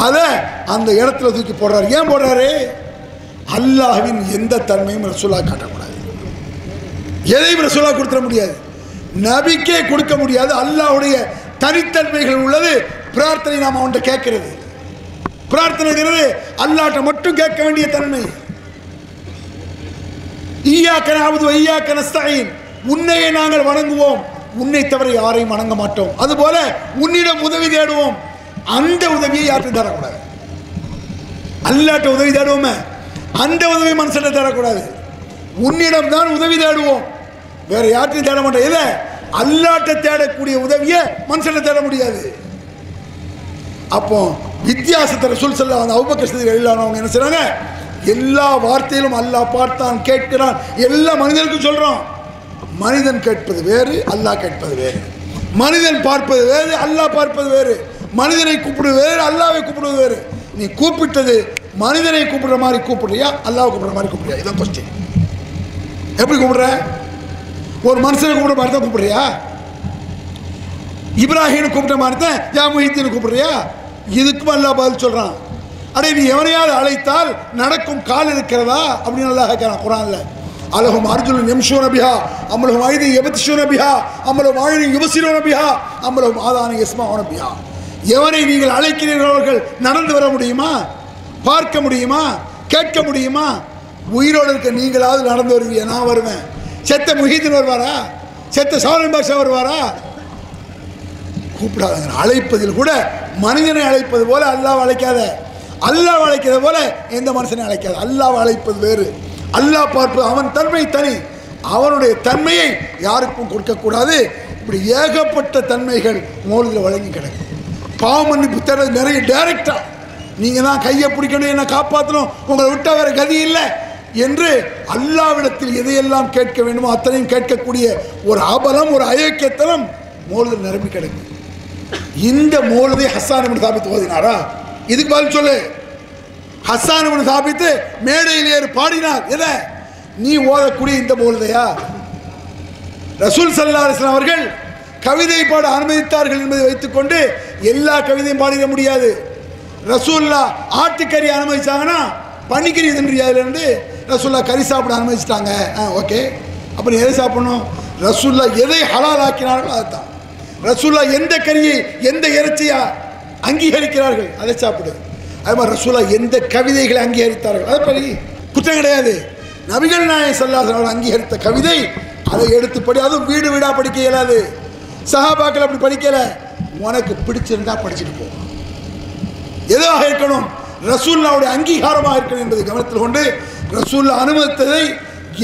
Speaker 2: அதை அந்த இடத்துல தூக்கி போடுறாரு. ஏன் போடுறாரு? அல்லாஹ்வின் எந்த தன்மையும் ரசூலுல்லாஹ் காட்டக்கூடாது. எதையும் ரசூலுல்லாஹ் கொடுத்துட முடியாது, நபிக்கே கொடுக்க முடியாது. அல்லாஹ்வுடைய தனித்தன்மைகள் உள்ளது. பிரார்த்தனை நாம் அவன்கிட்ட கேட்கிறது, பிரார்த்தனைங்கிறது அல்லாஹ்ட்ட மட்டும் கேட்க வேண்டிய தன்மை. ஈயாக்க நஅபுது வ ஈயாக்க நஸ்தஈன், உன்னையே நாங்கள் வணங்குவோம், உன்னை தவிர யாரையும் வணங்க மாட்டோம். அதுபோல உன்னிடம் உதவி தேடுவோம், அந்த உதவியை யார்கிட்ட தரக்கூடாது. அல்லாஹ்ட்ட உதவி தேடுவோமே, அந்த உதவி மனுஷன் தரக்கூடாது. உன்னிடம் தான் உதவி தேடுவோம், வேற யார்கிட்டையும் தேட மாட்டோம். எதை? அல்லாஹ்ட்ட தேடக்கூடிய உதவியை மனுஷனை தேட முடியாது. அப்போ வித்தியாசத்தை ரசூல் ஸல்லல்லாஹு அலைஹி அபூபக்கர் சித்திக் ரலியல்லாஹு என்ன செய்றாங்க, எல்லா வார்த்தையிலும் அல்லாஹ் பார்த்தான் கேட்கிறான் எல்லா மனிதனுக்கும் சொல்றோம். மனிதன் கேட்பது வேறு, அல்லாஹ் கேட்பது வேறு. மனிதன் பார்ப்பது வேறு, அல்லாஹ் பார்ப்பது வேறு. மனிதனை கூப்பிடுவது வேறு, அல்லாஹ்வை கூப்பிடுவது வேறு. நீ கூப்பிட்டது மனிதனை கூப்பிடுற மாதிரி கூப்பிடுறியா, அல்லாஹ்வை கூப்பிடுற மாதிரி கூப்பிடுறியா? இதான் கொஸ்டின். எப்படி கூப்பிடுற? ஒரு மனுஷனை கூப்பிடுற மாதிரி தான் கூப்பிடுறியா? இப்ராஹிம் கூப்பிட்ட மாதிரி தான் யா முஹித்தீன் கூப்பிடுறியா? இதுக்கும் அல்லாஹ் பதில் சொல்றான். அடே நீ எவனையாவது அழைத்தால் நடக்கும் கால் இருக்கிறதா அப்படின்னு அல்லாஹ் கேட்கிறான் குர்ஆன்ல. அலஹும் அர்ஜுலன் யம்ஷூன பிஹா அம்லஹும் ஐதி யப்திஷூன பிஹா அம்லஹும் ஆயுன் யுபஸிரூன பிஹா அம்லஹும் ஆதானு யஸ்மஊன பிஹா. எவனை நீங்கள் அழைக்கிறீர்கள் அவர்கள் நடந்து வர முடியுமா, பார்க்க முடியுமா, கேட்க முடியுமா? உயிரோடு இருக்க நீங்களாவது நடந்து வருவீங்க, நான் வருவேன். செத்த முஹீதீன் வருவாரா? செத்த சாலிம் பாஷா வருவாரா? கூப்பிடாத. அழைப்பதில் கூட மனிதனை அழைப்பது போல அல்லாஹ் அழைக்காத. அல்லாஹ் அழைக்கிறது போல எந்த மனுஷனை அழைக்காது. அல்லாஹ் அழைப்பது வேறு, அல்லாஹ் பார்ப்பது அவன் தன்மை தனி. அவனுடைய தன்மையை யாருக்கும் கொடுக்கக்கூடாது. இப்படி ஏகப்பட்ட தன்மைகள் மௌலிதில் வழங்கி கிடக்கும். பாவ மன்னிப்பு தர நிறைய டைரக்டா நீங்கள் தான் கையை பிடிக்கணும், என்ன காப்பாற்றணும், உங்களை விட்டால் வேற கதி இல்லை என்று அல்லாவிடத்தில் எதையெல்லாம் கேட்க வேண்டுமோ அத்தனையும் கேட்கக்கூடிய ஒரு அபலம், ஒரு அயோக்கியத்தனம் மௌலிதில் நிரம்பி கிடக்கும். இந்த மௌலிதை ஹஸ்ஸான் இப்னு சாபித் ஓதினாரா? இதுக்கு பதில் சொல்லு. ஹஸ்ஸான் இப்னு சாபித் மேடையில் ஏறி பாடினார். எதை? நீ ஓதக்கூடிய இந்த மௌலிதையா? ரசூல் ஸல்லல்லாஹு அலைஹி வஸல்லம் அவர்கள் கவிதை பாட அனுமதித்தார்கள் என்பதை வைத்துக்கொண்டு எல்லா கவிதையும் பாடிட முடியாது. ரசூல்லா ஆட்டுக்கறி அனுமதிச்சாங்கன்னா பன்னிக்கறி தின்றியாதிலிருந்து ரசூல்லா கறி சாப்பிட அனுமதிச்சிட்டாங்க. ஓகே, அப்புறம் எதை சாப்பிடணும்? ரசூல்லா எதை ஹலால் ஆக்கினார்களோ அதுதான். ரசூல்லா எந்த கறியை எந்த இறைச்சியா அங்கீகரிக்கிறார்கள் அதை சாப்பிடு. அது மாதிரி ரசூல்லா எந்த கவிதைகளை அங்கீகரித்தார்கள் அதை படி, குற்றம் கிடையாது. நபிகள் நாயகம் ஸல்லல்லாஹு அலைஹி வஸல்லம் அங்கீகரித்த கவிதை அதை எடுத்துப்படி. அதுவும் வீடு வீடா படிக்க இயலாது. சஹாபாக்கள் அப்படி படிக்கல. உனக்கு பிடிச்சிருந்தா படிச்சுட்டு போ. எதாக இருக்கணும்? ரசூலுல்லாஹ்வுடைய அங்கீகாரமாக இருக்கணும் என்பதை கவனத்தில் கொண்டு ரசூலுல்லாஹ் அனுமதித்ததை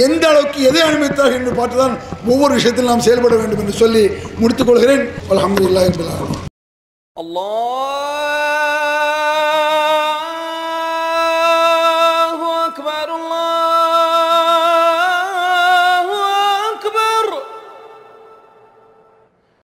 Speaker 2: எந்த அளவுக்கு எதை அனுமதித்தார்கள் என்று பார்த்துதான் ஒவ்வொரு விஷயத்தில் நாம் செயல்பட வேண்டும் என்று சொல்லி முடித்துக் கொள்கிறேன். அல்ஹம்துலில்லாஹி ரப்பில் ஆலமீன்.
Speaker 3: அல்லாஹ்